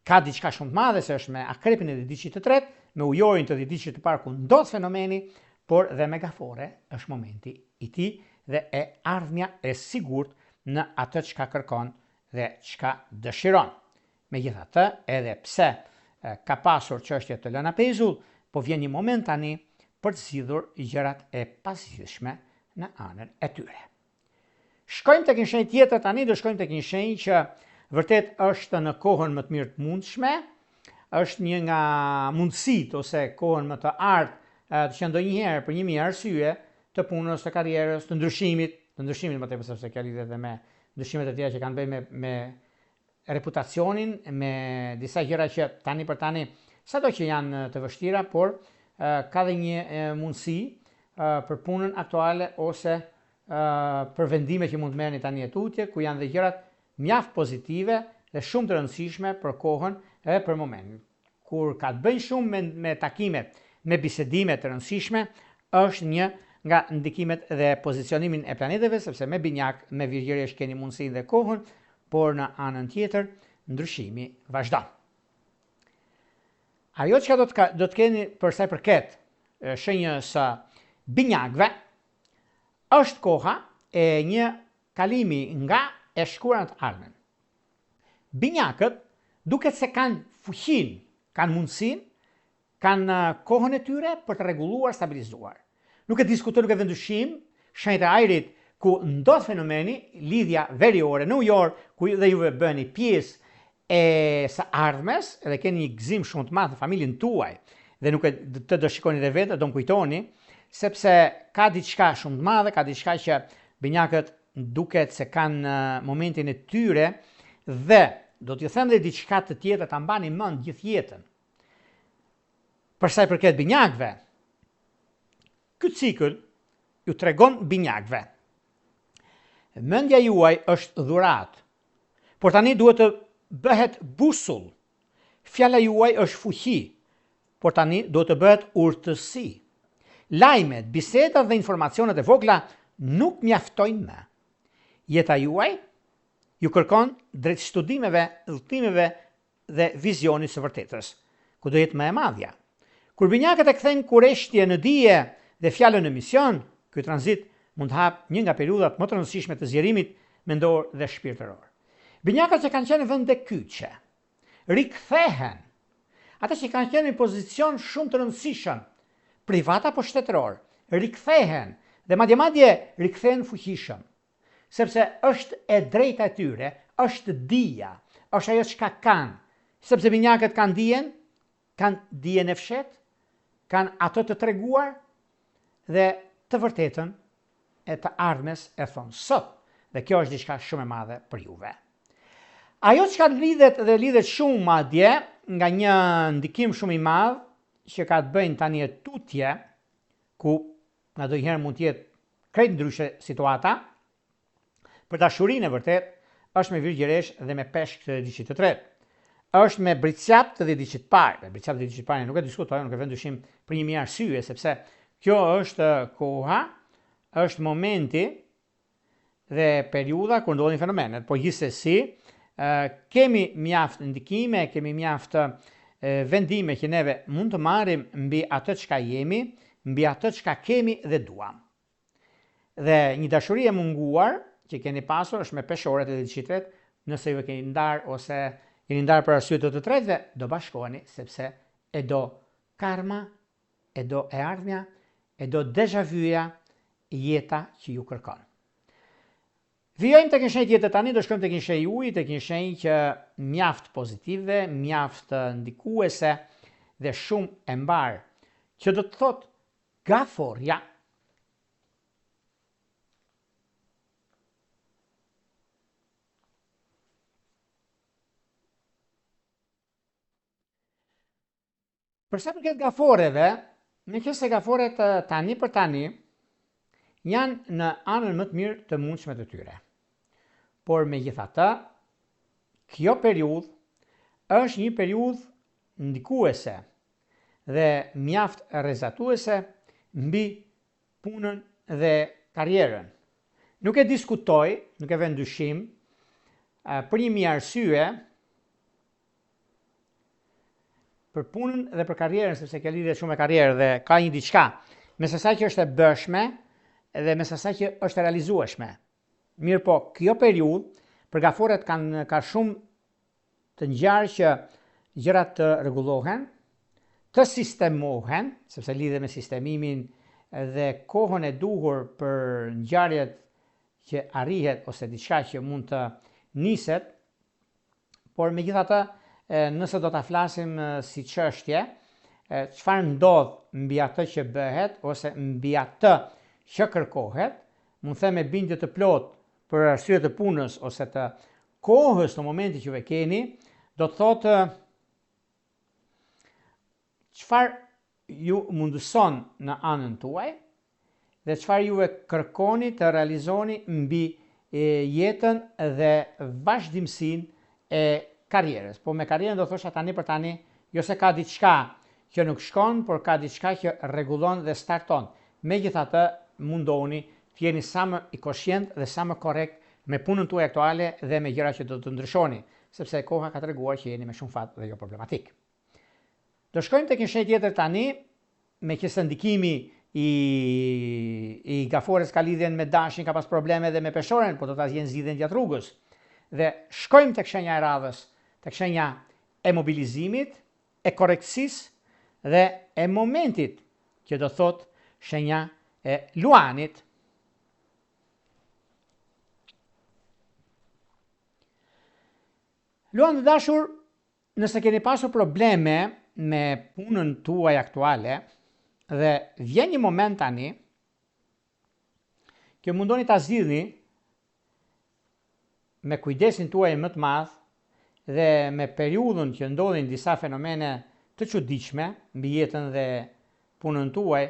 ka diçka shumë të madhe se është me akrepin e diçit të tretë, me ujorin të diçit të parë ku ndodh fenomeni, por dhe me gafore është momenti i tij dhe e ardhmja e sigurt në atë çka kërkon dhe çka dëshiron. Megjithatë, edhe pse ka pasur çështje të lëna pezull, po vjen një moment tani për të zgjidhur gjërat e pasgjidhshme në anën e tyre. Shkojmë tek një shenjë tjetër tani, do shkojmë tek një shenjë që vërtet është në kohën më të mirë të mundshme, është një nga mundësitë ose kohën më të ardhë që ndonjëherë për 1000 arsye të punës, të karrierës, të ndryshimit më tepër sepse kjo lidhet edhe me ndryshimet e tjera që kanë bënë me reputacionin, me disa gjëra që tani për tani sado që janë të vështira, por ka dhe një mundësi për punën aktuale ose për vendime që mund të merrni tani e tutje, ku janë dhe gjërat mjaft pozitive dhe shumë të rëndësishme për kohën e për momentin. Kur ka të bëjë shumë me takimet, me bisedime të rëndësishme, është një nga ndikimet dhe pozicionimin e planeteve, sepse me binjak, me virgjëresh keni mundësinë dhe kohën, por në anën tjetër ndryshimi vazhdon. Ajo që do të keni për sa i përket shenjës së binjakëve, është koha e një kalimi nga e shkura në të ardhmen. Binjakët duket se kanë fuqinë, kanë mundësinë, kanë kohën e tyre për të rregulluar, stabilizuar. Nuk e diskutoj, nuk e vendushim, shenjat e ajrit ku ndodh fenomeni, lidhja veriore në ujor, ku dhe juve bëni pjesë e së ardhmes, edhe keni një gëzim shumë të madh në familjen tuaj, dhe nuk e të do shikoni dhe vetë, do kujtoni, sepse ka diçka shumë të madhe, ka diçka që binjakët duket se kanë momentin e tyre dhe do t'ju them dhe diçka të tjetër ta mbani mend gjithë jetën. Për sa i përket binjakëve, ky cikël ju tregon binjakëve. Mendja juaj është dhuratë, por tani duhet të bëhet busull. Fjala juaj është fuqi, por tani duhet të bëhet urtësi. Lajmet, bisedat dhe informacionet e vogla nuk mjaftojnë më. Jeta juaj ju kërkon drejt studimeve, udhëtimeve dhe vizionit së vërtetës, ku do jetë më e madhja. Kur binjakët e kthejnë kureshtje në dije dhe fjalën në mision, ky tranzit mund të hap një nga periudhat më të rëndësishme të zgjerimit mendor dhe shpirtëror. Binjakët që kanë qenë në vende kyçe, rikthehen. Ata që kanë qenë në pozicion shumë të rëndësishëm, privat apo shtetëror, rikthehen dhe madje rikthehen fuqishëm, sepse është e drejta e tyre, është dija, është ajo çka kanë, sepse binjakët kanë dijen e fshet, kanë ato të treguar dhe të vërtetën e të ardhmes e thonë sot, dhe kjo është diçka shumë e madhe për juve. Ajo çka lidhet shumë madje nga një ndikim shumë i madh që ka të bëjnë tani e tutje, ku nga ndonjëherë mund të jetë krejt ndryshe situata, për dashurinë e vërtet, është me virgjëresh dhe me peshk të diçit të tretë. Është me bricjap të diçit parë. Me bricjap të diçit parë nuk e diskutoj, nuk e vend dyshim për një mirë arsye, sepse kjo është koha, është momenti dhe periudha kur ndodhin fenomenet, por gjithsesi kemi mjaft ndikime, kemi mjaft vendime që neve mund të marrim mbi atë çka jemi, mbi atë çka kemi dhe duam. Dhe një dashuri e munguar që keni pasur është me peshoret e diçit tretë, nëse ju e keni ndarë ose jeni ndarë për arsye të tretëve, do bashkoheni sepse e do karma, e do e ardhmja, e do deja vuja jeta që ju kërkon. Vijojmë tek një shenjë tjetër tani, do shkojmë tek një shenjë uji, tek një shenjë që mjaft pozitive, mjaft ndikuese dhe shumë e mbar, që do të thotë gaforja. Për sa përket gaforeve, me që se gaforet tani për tani janë në anën më të mirë të mundshme të tyre. Por megjithatë, kjo periudhë është një periudhë ndikuese dhe mjaft rrezatuese mbi punën dhe karrierën. Nuk e diskutoj, nuk e vend dyshim, për një mirë arsye, për punën dhe për karrierën, sepse kjo lidhet shumë me karrierën dhe ka një diçka mes asaj që është e bëshme dhe mes asaj që është e realizueshme. Mirë po, kjo periudhë për gaforet ka shumë të ngjarë që gjërat të rregullohen, të sistemohen, sepse lidhet me sistemimin dhe kohën e duhur për ngjarjet që arrihet ose diçka që mund të niset, por megjithatë, nëse do ta flasim si çështje, çfarë ndodh mbi atë që bëhet ose mbi atë që kërkohet, mund them me bindje të plot për arsye të punës ose të kohës në momentin që e keni, do të thotë çfarë ju mundëson në anën tuaj dhe çfarë ju e kërkoni të realizoni mbi jetën dhe vazhdimsinë e karrierës. Po me karrierën do thosha tani për tani, jo se ka diçka që nuk shkon, por ka diçka që rregullon dhe starton. Megjithatë, mundoni të jeni sa më i koshient dhe sa më korrekt me punën tuaj aktuale dhe me gjërat që do të ndryshoni, sepse koha ka treguar që jeni me shumë fat dhe jo problematik. Do shkojmë tek një shenjë tjetër tani, me qëse ndikimi i gafores ka lidhjen me dashin, ka pas probleme dhe me peshoren, po do ta jenë zgjidhjen gjatë rrugës. Dhe shkojmë tek shenja e radhës, tek shenja e mobilizimit, e korrektësisë dhe e momentit, që do thotë shenja e luanit. Luan të dashur, nëse keni pasur probleme me punën tuaj aktuale dhe vjen një moment tani që mundoni ta zgjidhni me kujdesin tuaj më të madh dhe me periudhën që ndodhin disa fenomene të çuditshme mbi jetën dhe punën tuaj,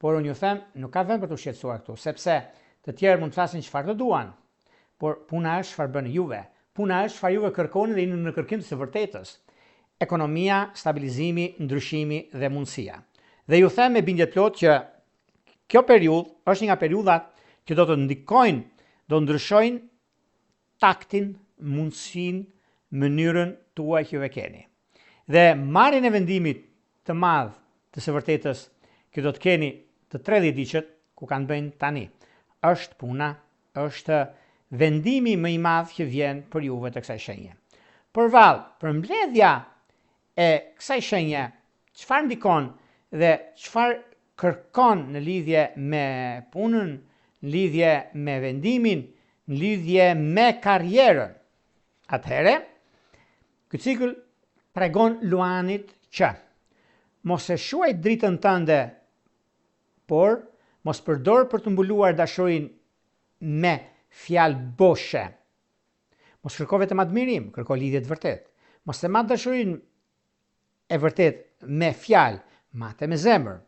por unë ju them, nuk ka vend për të shqetësuar këtu, sepse të tjerë mund të flasin çfarë të duan, por puna është çfarë bëni juve. puna është çfarë juve kërkoni dhe jeni në kërkim të së vërtetës. Ekonomia, stabilizimi, ndryshimi dhe mundësia. Dhe ju them me bindje plot që kjo periudhë është një nga periudhat që do të ndikojnë, do ndryshojnë taktin, mundësinë, mënyrën tuaj që ju keni. Dhe marrjen e vendimit të madh të së vërtetës që do të keni të 30 diqet ku kanë bëjnë tani, është puna, është vendimi më i madh që vjen për juve të kësaj shenje. Për mbledhja e kësaj shenje, çfarë ndikon dhe çfarë kërkon në lidhje me punën, në lidhje me vendimin, në lidhje me karrierën. Atëherë, ky cikël tregon Luanit që mos e shuaj dritën tënde, por mos përdor për të mbuluar dashurinë me fjalë boshe. Mos kërko vetëm admirim, kërko lidhje të vërtet. Mos e mat dashurinë e vërtet me fjalë, mate me zemër.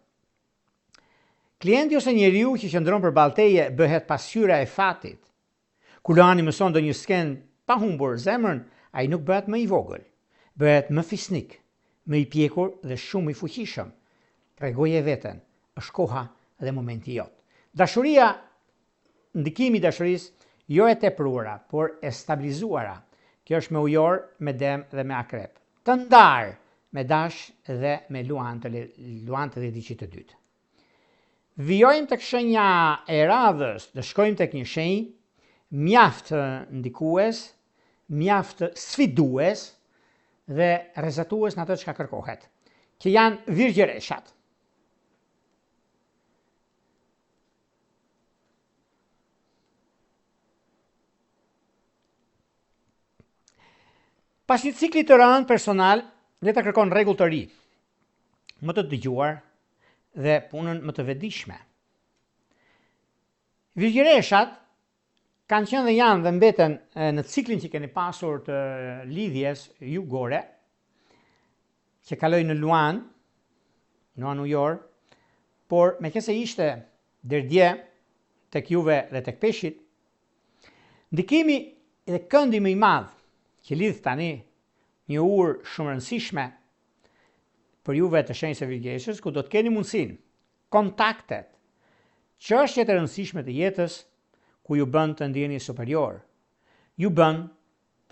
Klienti ose njeriu që qëndron përballë teje bëhet pasqyra e fatit. Kur Luani mëson ndonjë skenë pa humbur zemrën, ai nuk bëhet më i vogël, bëhet më fisnik, më i pjekur dhe shumë i fuqishëm. Tregoje veten, është koha dhe momenti jot. Dashuria, ndikimi i dashurisë jo e tepruara, por e stabilizuara. Kjo është me ujor, me dem dhe me akrep. Të ndarë me dash dhe me luantë dhe diqit të dytë. Vijojmë tek shenja e radhës, dhe shkojmë tek një shenjë mjaft ndikues, mjaft sfidues dhe rrezatues në atë çka kërkohet, që janë virgjëreshat. Pas një cikli të rënd personal, le ta kërkon rregull të ri, më të dëgjuar dhe punën më të vetëdijshme. Virgjëreshat kanë qenë dhe janë dhe mbeten në ciklin që keni pasur të lidhjes jugore, që kaloi në Luan ujor, por me qenë se ishte derdje tek juve dhe tek peshqit, ndikimi dhe këndi më i madh që lidh tani një urë shumë rëndësishme për juve të shenjës së virgjëreshës, ku do të keni mundësinë, kontaktet, çështjet e rëndësishme të jetës, ku ju bën të ndjeni superior, ju bën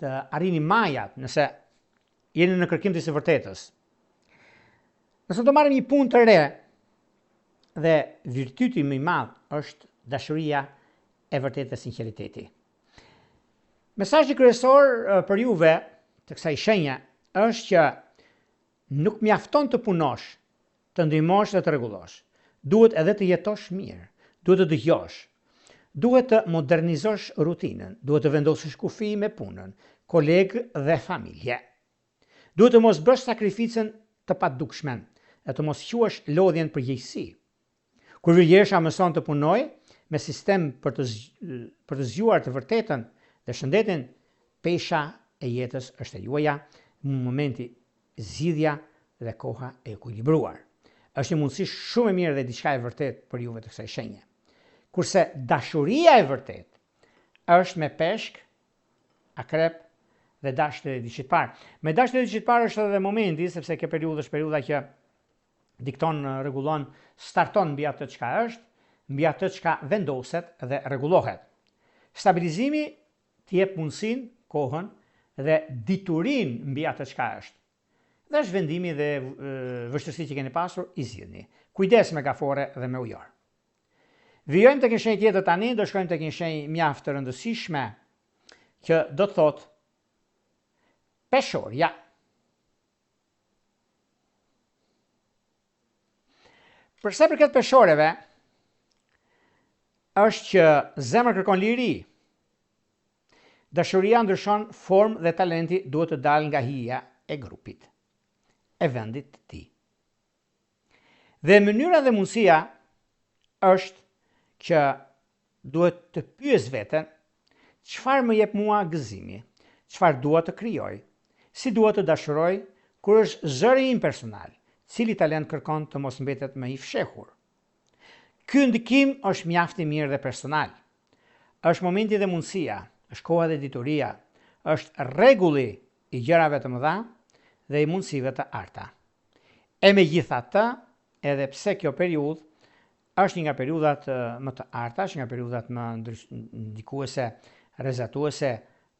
të arrini majat nëse jeni në kërkim të së vërtetës. Nëse do marrim një punë të re dhe virtyti më i madh është dashuria e vërtetë dhe sinqeriteti. Mesazhi kryesor për juve të kësaj shenje është që nuk mjafton të punosh, të ndihmosh dhe të rregullosh. Duhet edhe të jetosh mirë, duhet të dëgjosh, duhet të modernizosh rutinën, duhet të vendosësh kufi me punën, kolegë dhe familje. Duhet të mos bësh sakrificën të padukshme dhe të mos quash lodhjen përgjegjësi. Kur virgjëresha mëson të punojë me sistem për të zgjuar të vërtetën dhe shëndetin, pesha e jetës është e juaja, në momenti zgjidhja dhe koha e ekuilibruar. Është një mundësi shumë e mirë dhe diçka e vërtet për juve të kësaj shenje. Kurse dashuria e vërtet është me peshk, akrep dhe dashtë dhe diqit parë. Me dashtë dhe diqit parë është edhe momenti, sepse kjo periudhë është periudha që dikton, rregullon, starton mbi atë çka është, mbi atë çka vendoset dhe rregullohet. Stabilizimi të jep mundësinë, kohën dhe diturinë mbi atë çka është. Dhe është vendimi dhe vështirësi që keni pasur, i zgjidhni. Kujdes me gafore dhe me ujor. Vijojmë tek një shenjë tjetër tani, do shkojmë tek një shenjë mjaft të rëndësishme që do të thotë peshorja. Për sa i përket peshoreve, është që zemra kërkon liri. Dashuria ndryshon formë dhe talenti duhet të dalë nga hija e grupit, e vendit të tij. Dhe mënyra dhe mundësia është që duhet të pyes veten çfarë më jep mua gëzimi, çfarë dua të krijoj, si dua të dashuroj, kur është zëri im personal, cili talent kërkon të mos mbetet më i fshehur. Ky ndikim është mjaft i mirë dhe personal. Është momenti dhe mundësia, është koha dhe dituria, është rregulli i gjërave të mëdha dhe i mundësive të arta. E megjithatë, edhe pse kjo periudhë është një nga periudhat më të arta, është një nga periudhat më ndikuese, rrezatuese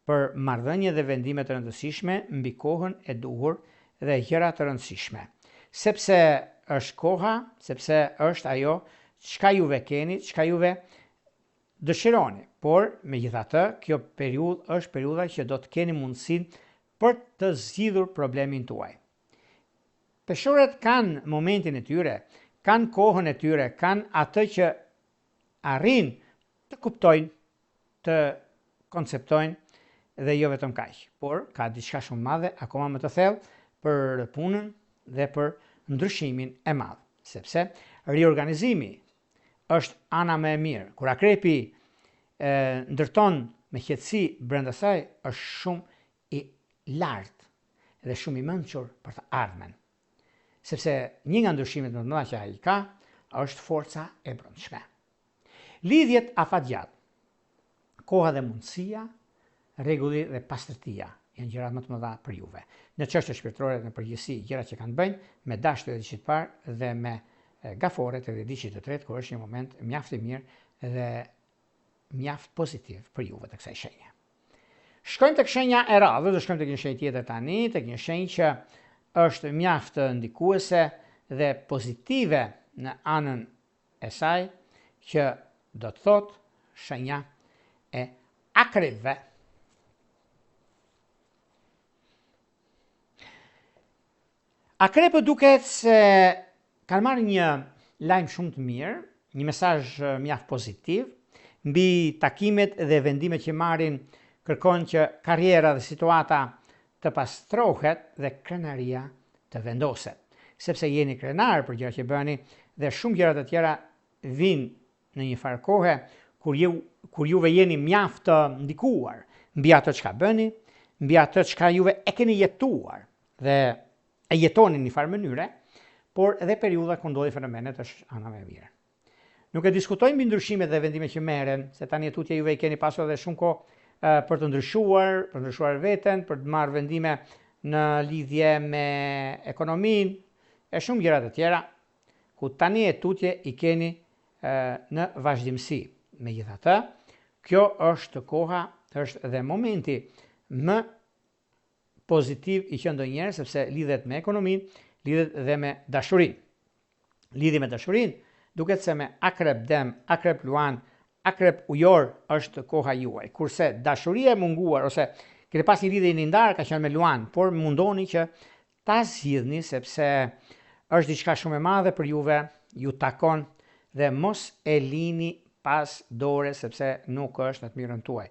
për marrëdhënie dhe vendime të rëndësishme mbi kohën e duhur dhe gjëra të rëndësishme. Sepse është koha, sepse është ajo çka juve keni, çka juve dëshironi. Por megjithatë, kjo periudhë është periudha që do të keni mundësinë për të zgjidhur problemin tuaj. Peshorët kanë momentin e tyre, kanë kohën e tyre, kanë atë që arrin të kuptojnë, të konceptojnë dhe jo vetëm kaq, por ka diçka shumë madhe, akoma më të thellë për punën dhe për ndryshimin e madh, sepse riorganizimi është ana më e mirë. Kur akrepi ndërton me qetësi brenda saj, është shumë i lartë dhe shumë i mençur për të ardhmen. Sepse një nga ndryshimet më të mëdha që ai ka është forca e brendshme. Lidhjet afatgjat, koha dhe mundësia, rregulli dhe pastërtia janë gjërat më të mëdha për juve. Në çështje shpirtërore në përgjithësi, gjërat që kanë bëjnë me dashur të diçit parë dhe me gaforet edhe diçit të tretë, kur është një moment mjaft i mirë dhe mjaft pozitiv për juve të kësaj shenje. Shkojmë tek shenja e radhës, do shkojmë tek një shenjë tjetër tani, tek një shenjë që është mjaft ndikuese dhe pozitive në anën e saj, që do të thotë shenja e akrepëve. Akrepët duket se kanë marrë një lajm shumë të mirë, një mesazh mjaft pozitiv, mbi takimet dhe vendimet që marrin, kërkojnë që karriera dhe situata të pastrohet dhe krenaria të vendoset. Sepse jeni krenar për gjërat që bëni dhe shumë gjëra të tjera vinë në një farë kohe kur juve jeni mjaft të ndikuar mbi ato çka bëni, mbi ato çka juve e keni jetuar dhe e jetoni në një farë mënyre, por edhe periudha kur ndodhin fenomenet është ana më e mirë. Nuk e diskutojmë mbi ndryshimet dhe vendimet që merren, se tani tutje juve i keni pasur edhe shumë kohë për të ndryshuar veten, për të marrë vendime në lidhje me ekonominë e shumë gjëra të tjera, ku tani e tutje i keni në vazhdimsi. Megjithatë, kjo është koha, është dhe momenti më pozitiv i që ndonjëherë, sepse lidhet me ekonominë, lidhet dhe me dashurinë. Lidhje me dashurinë, duket se me akrep dem, akrep luan, akrep ujor është koha juaj. Kurse dashuria e munguar ose keni pas një lidhje ndarë ka qenë me luan, por mundoni që ta zgjidhni sepse është diçka shumë e madhe për juve, ju takon dhe mos e lini pas dore sepse nuk është në të mirën tuaj.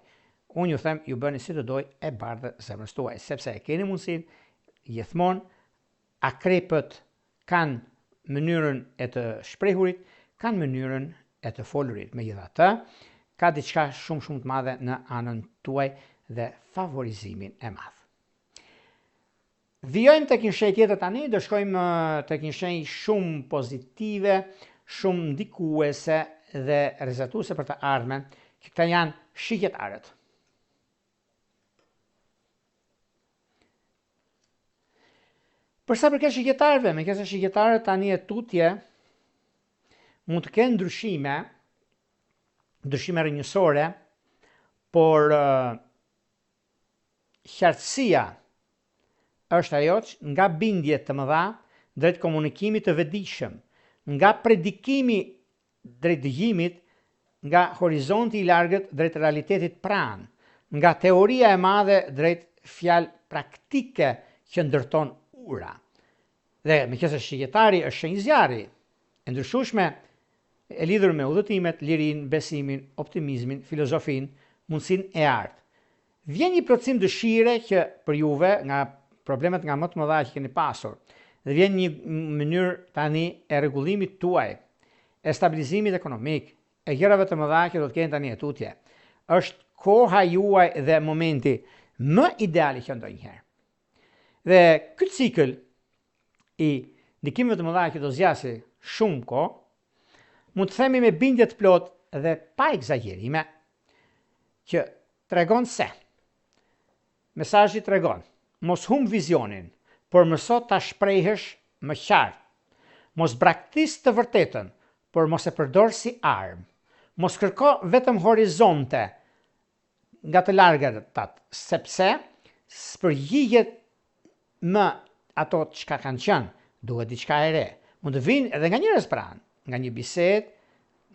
Unë ju them, ju bëni si të doj e bardhë zemrës tuaj, sepse e keni mundësinë gjithmonë. Akrepët kanë mënyrën e të shprehurit, kanë mënyrën e të folurit. Megjithatë, ka diçka shumë të madhe në anën tuaj dhe favorizimin e madh. Vijojmë tek një shenjë tjetër tani, do shkojmë tek një shenjë shumë pozitive, shumë ndikuese dhe rrezatuese për të ardhmen, që këta janë shigjetarët. Për sa përket shigjetarëve, me kësa shigjetarët tani e tutje mund të kenë ndryshime rrënjësore, por qartësia është ajo që nga bindjet të mëdha drejt komunikimit të vetëdijshëm, nga predikimi drejt dëgjimit, nga horizonti i largët drejt realitetit pranë, nga teoria e madhe drejt fjalë praktike që ndërton ura. Dhe me qëse shigjetari është shenjë zjarri, e ndryshueshme, e lidhur me udhëtimet, lirinë, besimin, optimizmin, filozofinë, mundësinë e artë. Vjen një plotësim dëshire që për juve, nga problemet nga më të mëdha që keni pasur, dhe vjen një mënyrë tani e rregullimit tuaj, e stabilizimit ekonomik, e gjërave të mëdha që do të keni tani e tutje. Është koha juaj dhe momenti më ideali që ndonjëherë. Dhe ky cikël i ndikimeve të mëdha që do zgjasë shumë kohë, mund të themi me bindje të plotë dhe pa egzagjerime, që tregon se mesazhi tregon: mos humb vizionin, por mëso ta shprehësh më qartë. Mos braktis të vërtetën, por mos e përdor si armë. Mos kërko vetëm horizonte nga të largëtat, sepse spërgjigjet më ato çka kanë qenë, duhet diçka e re. Mund të vinë edhe nga njerëz pranë, nga një bisedë,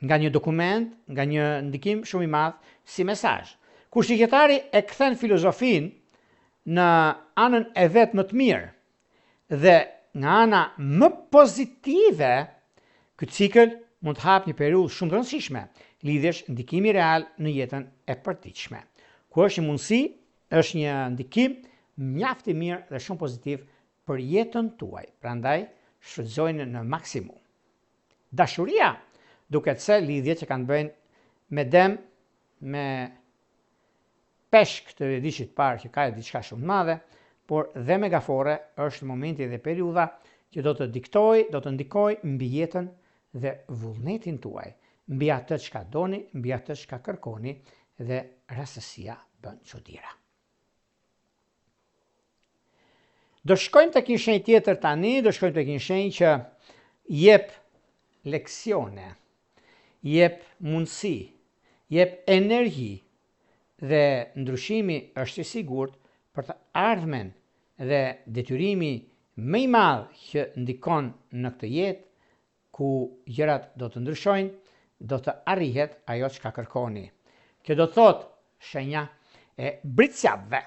nga një dokument, nga një ndikim shumë i madh si mesazh. Kur shigjetari e kthen filozofinë në anën e vet më të mirë dhe nga ana më pozitive, ky cikël mund të hap një periudhë shumë të rëndësishme lidhesh ndikimi real në jetën e përditshme. Ku është një mundësi, është një ndikim mjaft i mirë dhe shumë pozitiv për jetën tuaj. Prandaj shfrytëzojnë në maksimum. Dashuria duket se lidhje që kanë bëjnë me dem, me peshk të vjedishit parë që ka diçka shumë të madhe, por dhe megafore është momenti dhe periudha që do të diktoj, do të ndikoj mbi jetën dhe vullnetin tuaj, mbi atë çka doni, mbi atë çka kërkoni dhe rastësia bën çuditëra. Do shkojmë tek një shenjë tjetër tani, do shkojmë tek një shenjë që jep leksione, jep mundësi, jep energji dhe ndryshimi është i sigurt për të ardhmen dhe detyrimi më i madh që ndikon në këtë jetë ku gjërat do të ndryshojnë, do të arrihet ajo çka kërkoni. Kjo do të thotë shenja e britsapëve.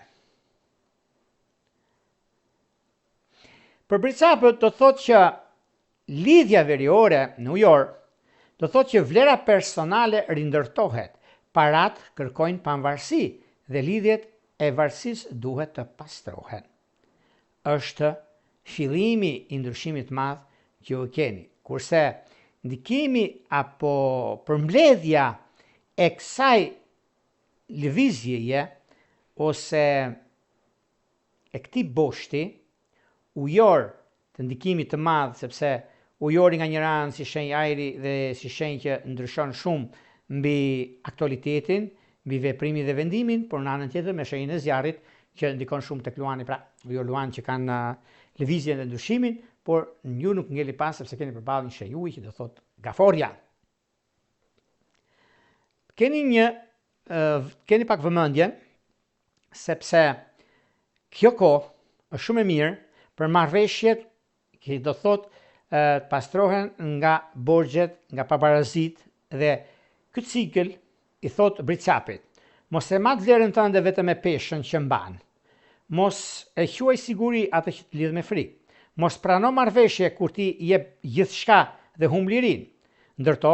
Për britsapët do të thotë që lidhja veriore në ujor do të thotë që vlera personale rindërtohet, parat kërkojnë pavarësi dhe lidhjet e varësisë duhet të pastrohen. Është fillimi i ndryshimit të madh që ju keni, kurse ndikimi apo përmbledhja e kësaj lëvizjeje ose e këtij boshti ujor të ndikimit të madh, sepse ujori nga një anë si shenjë ajri dhe si shenjë që ndryshon shumë mbi aktualitetin, mbi veprimin dhe vendimin, por në anën tjetër me shenjën e zjarrit që ndikon shumë tek luani, pra ujor luan që kanë lëvizjen dhe ndryshimin, por ju nuk ngeli pas sepse keni përballë një shenjë uji që do thotë gaforja. Keni pak vëmendje sepse kjo kohë është shumë e mirë për marrëveshjet që do thotë të pastrohen nga borxhet, nga pabarazit dhe ky cikël i thot britsapit: mos e mat vlerën tënde vetëm me peshën që mban. Mos e quaj siguri atë që të lidh me frikë. Mos prano marrëveshje kur ti jep gjithçka dhe humb lirinë. Ndërto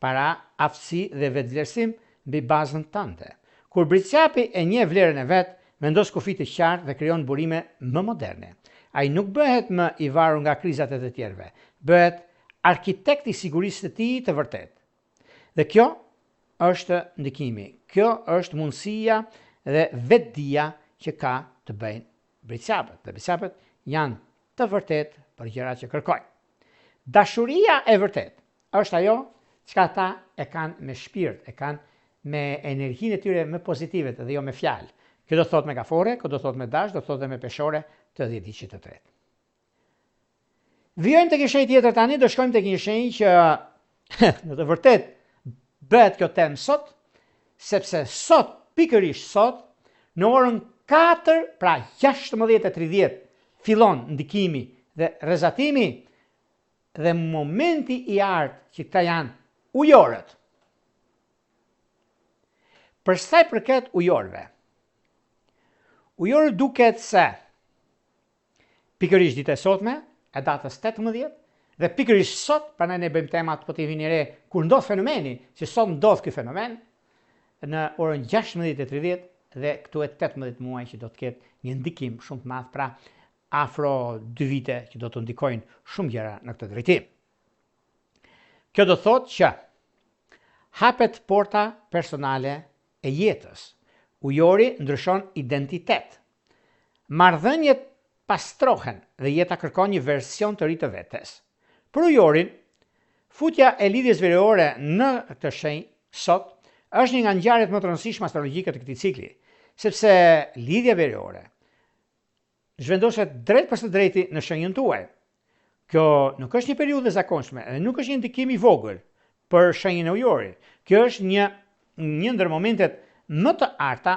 para aftësi dhe vetvlerësim mbi bazën tënde. Kur britsjapi e njeh vlerën e vet, vendos kufi të qartë dhe krijon burime më moderne. Ai nuk bëhet më i varur nga krizat e të tjerëve, bëhet arkitekt i sigurisë të tij të vërtet. Dhe kjo është ndikimi, kjo është mundësia dhe vetdia që ka të bëjnë britsapët. Dhe britsapët janë të vërtet për gjërat që kërkojnë. Dashuria e vërtet është ajo çka ata e kanë me shpirt, e kanë me energjinë e tyre më pozitive dhe jo me fjalë. Kjo do thot me gafore, kjo do thot me dash, do thot dhe me peshore të dhjetëqit të tretë. Vijojmë tek një shenjë tjetër tani, do shkojmë tek një shenjë që në të vërtet bëhet kjo temë sot, sepse sot, pikërisht sot, në orën 4, pra 16:30 fillon ndikimi dhe rrezatimi dhe momenti i artë që këta janë ujorët. Për sa i përket ujorëve, ujorët duket se pikërisht ditë e sotme, e datës 18, dhe pikërisht sot, prandaj ne bëjmë temat po t'i vini re kur ndodh fenomeni, që sot ndodh ky fenomen, në orën 16:30 dhe këtu e 18 muaj që do të ketë një ndikim shumë të madh, pra afro 2 vite që do të ndikojnë shumë gjëra në këtë drejtim. Kjo do thotë që hapet porta personale e jetës. Ujori ndryshon identitet. Marrëdhëniet pastrohen dhe jeta kërkon një version të ri të vetes. Për ujorin, futja e lidhjes veriore në këtë shenjë sot është një nga ngjarjet më të rëndësishme astrologjike të këtij cikli, sepse lidhja veriore zhvendoset drejt për së drejti në shenjën tuaj. Kjo nuk është një periudhë e zakonshme dhe nuk është një ndikim i vogël për shenjën e ujorit. Kjo është një ndër momentet më të arta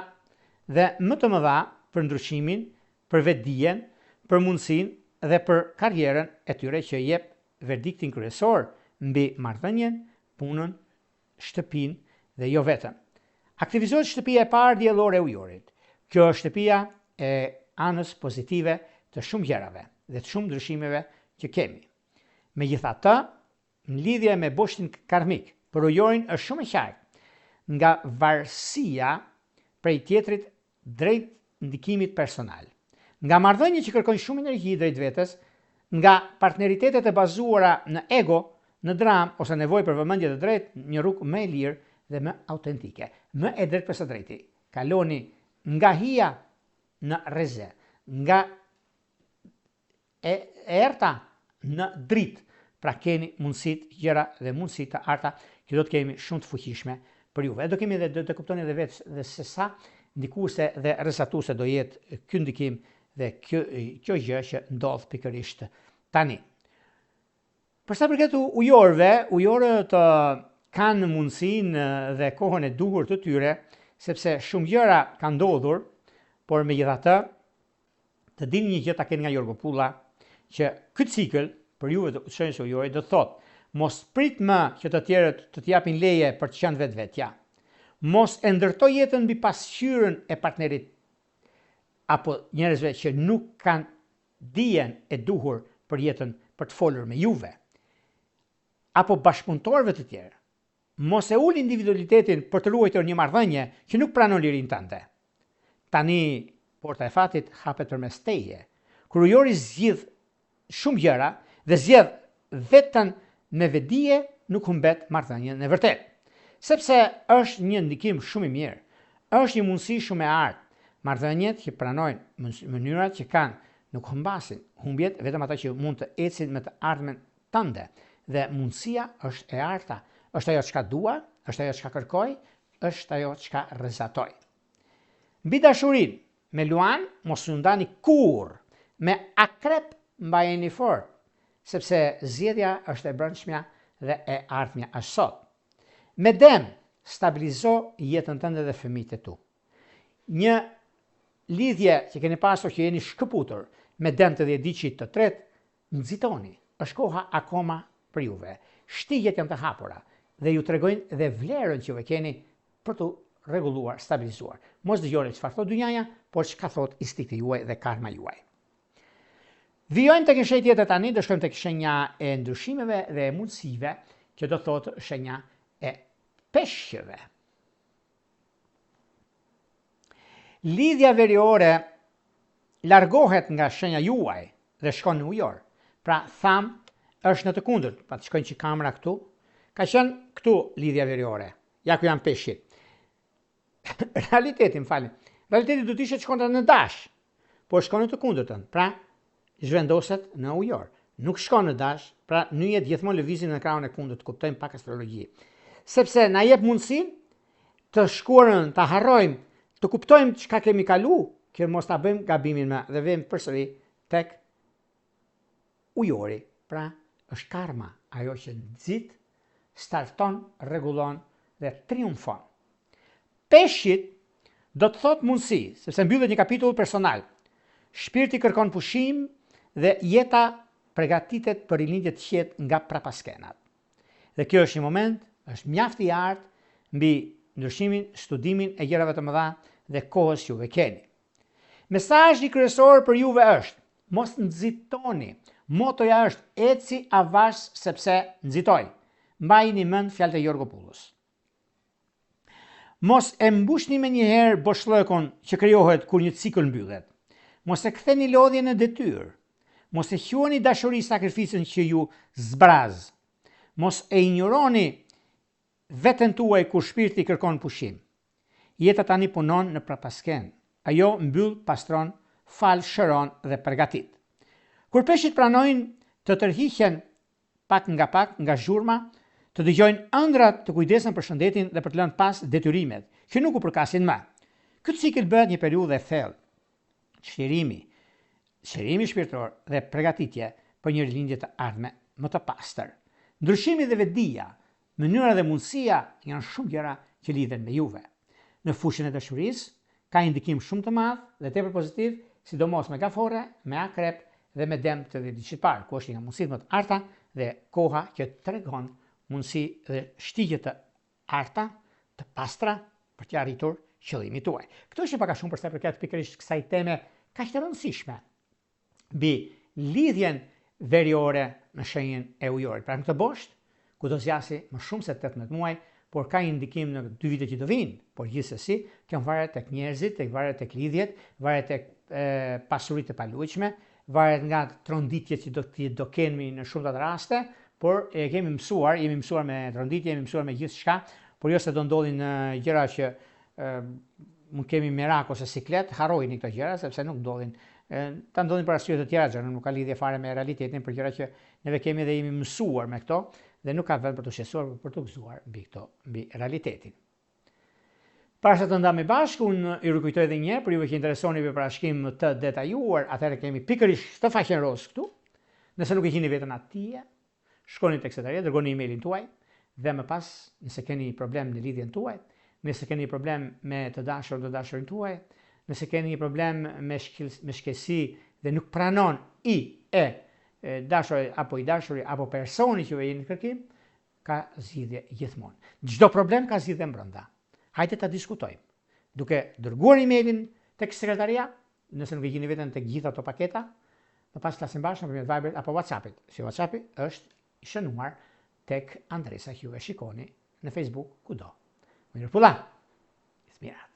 dhe më të mëdha për ndryshimin, për vetdijen, për mundësinë dhe për karrierën e tyre që jep verdiktin kryesor mbi marrëdhënien, punën, shtëpinë dhe jo vetëm. Aktivizohet shtëpia e parë diellore e ujorit. Kjo është shtëpia e anës pozitive të shumë gjërave dhe të shumë ndryshimeve që kemi. Megjithatë, në lidhje me boshtin karmik, për ujorin është shumë e qartë nga varësia prej tjetrit drejt ndikimit personal. Nga marrëdhënie që kërkojnë shumë energji drejt vetes, nga partneritetet e bazuara në ego, në dramë ose nevojë për vëmendje të drejtë, një rrugë më e lirë dhe më autentike, më e drejtë për së drejti. Kaloni nga hija në rreze, nga erta në dritë, pra keni mundësit gjëra dhe mundësit të arta që do të kemi shumë të fuqishme për juve. Do kemi dhe të kuptoni edhe vetë dhe se sa ndikuese dhe rrezatuese do jetë ky ndikim dhe kjo gjë që ndodh pikërisht tani. Për sa përket ujorëve, ujorët kanë mundësinë dhe kohën e duhur të tyre, sepse shumë gjëra kanë ndodhur, por megjithatë, të dini një gjë ta keni nga Jorgo Pulla, që ky cikël për juve të shenjës së ujorit do thotë, mos prit më që të tjerët të t'japin leje për të qenë vetvetja. Mos e ndërtoj jetën mbi pasqyrën e partnerit apo njerëzve që nuk kanë dijen e duhur për jetën për të folur me juve, apo bashkëpunëtorëve të tjerë. Mos e ul individualitetin për të ruajtur një marrëdhënie që nuk pranon lirinë tënde. Tani porta e fatit hapet përmes teje. Kur ujori zgjidh shumë gjëra dhe zgjedh vetëm me vetdije, nuk humbet marrëdhënien e vërtet. Sepse është një ndikim shumë i mirë, është një mundësi shumë e artë. Marrëdhëniet që pranojnë mënyrat që kanë nuk humbasin, humbjet vetëm ata që mund të ecin me të ardhmen tënde. Dhe mundësia është e arta, është ajo çka dua, është ajo çka kërkoj, është ajo çka rrezatoj. Mbi dashurinë me Luan mos u ndani kurrë, me akrep mbajeni fort, sepse zgjedhja është e brendshmja dhe e ardhmja është sot. Me dem stabilizo jetën tënde dhe fëmijët e tu. Një lidhje që keni pasur që jeni shkëputur me dem të dhjetëdiqit të tretë, nxitoni. Është koha akoma për juve. Shtigjet janë të hapura dhe ju tregojnë dhe vlerën që ju keni për të rregulluar, stabilizuar. Mos dëgjoni çfarë thotë dynjaja, por çka thotë instinkti juaj dhe karma juaj. Vijojmë tek shenja tjetër tani, do shkojmë tek shenja e ndryshimeve dhe e mundësive, që do thotë shenja e peshqeve. Lidhja veriore largohet nga shenja juaj dhe shkon në ujor. Pra tham është në të kundërt, pa të shkojnë që kamera këtu, ka qenë këtu lidhja veriore, ja ku janë peshqit. Realiteti do të ishte shkonte në dash, por shkon në të kundërtën, pra zhvendoset në ujor. Nuk shkon në dash, pra nyjet gjithmonë lëvizin në krahun e kundërt, kuptojmë pak astrologji. Sepse na jep mundësinë të shkuarën, ta harrojmë, të kuptojmë çka kemi kalu, që mos ta bëjmë gabimin më dhe vëmë përsëri tek ujori. Pra është karma, ajo që nxit, starton, rregullon dhe triumfon. Peshqit do të thotë mundësi, sepse mbyllet një kapitull personal. Shpirti kërkon pushim dhe jeta përgatitet për rilindje të qetë nga prapaskenat. Dhe kjo është një moment, është mjaft i artë mbi ndryshimin, studimin e gjërave të mëdha dhe kohës që juve keni. Mesazhi kryesor për juve është: mos nxitoni. Motoja është eci avash sepse nxitoj. Mbajini mend fjalët e Jorgo Pullës. Mos e mbushni me njëherë boshllëkun që krijohet kur një cikël mbyllet. Mos e ktheni lodhjen në detyrë. Mos e quani dashuri sakrificën që ju zbraz. Mos e injoroni veten tuaj kur shpirti kërkon pushim. Jeta tani punon në prapasken. Ajo mbyll, pastron, fal, shëron dhe përgatit. Kur peshqit pranojnë të tërhiqen pak nga zhurma, të dëgjojnë ëndrat të kujdesen për shëndetin dhe për të lënë pas detyrimet, që nuk u përkasin më. Këtë cikël bëhet një periudhë e thellë, shërimi shpirtëror dhe përgatitje për një rilindje të ardhme më të pastër. Ndryshimi dhe vetdia, mënyra dhe mundësia janë shumë gjëra që lidhen me juve. Në fushën e dashurisë ka indikim shumë të madh dhe tepër pozitiv, sidomos me gafore, me akrep dhe me dem të dhjetit parë, ku është një mundësi më të arta dhe koha që tregon mundësi dhe shtigje të arta, të pastra për të arritur qëllimin tuaj. Këto është pak a shumë për sa i përket pikërisht kësaj teme kaq të rëndësishme mbi lidhjen veriore në shenjën e ujorit. Pra në këtë boshtë, ku do zgjasi më shumë se 18 muaj, por ka indikim në 2 vite që do vinë, por gjithsesi, kjo varet tek njerëzit, varet tek lidhjet, varet tek pasuritë e paluajtshme, varet nga tronditjet që do kemi në shumë të raste, por jemi mësuar me tronditje, jemi mësuar me gjithçka, por jo se do ndodhin gjëra që mund kemi merak ose siklet, harrojini këto gjëra sepse nuk ndodhin. Ta ndodhin për arsye të tjera që nuk ka lidhje fare me realitetin, për gjëra që neve kemi dhe jemi mësuar me këto dhe nuk ka vend për të shqetësuar, për të gëzuar mbi realitetin. Para se të ndami bashkë, unë i rikujtoj edhe një herë për juve që interesoni për parashkim të detajuar, atëherë kemi pikërisht të faqen roz këtu. Nëse nuk e gjeni veten atje, shkoni tek sekretariat, dërgoni emailin tuaj dhe më pas, nëse keni problem në lidhjen tuaj, nëse keni problem me të dashur dhe dashurin tuaj, nëse keni një problem me shkëlqësi dhe nuk pranon dashuri apo personi që jeni në kërkim, ka zgjidhje gjithmonë. Çdo problem ka zgjidhje brenda. Hajde ta diskutojmë. Duke dërguar emailin tek sekretaria, nëse nuk e gjeni veten tek gjitha ato paketa, më pas flasim bashkë nëpërmjet Viber apo WhatsAppit. Si WhatsAppi është i shënuar tek adresa që ju e shikoni në Facebook kudo. Mirë pulla. Mira.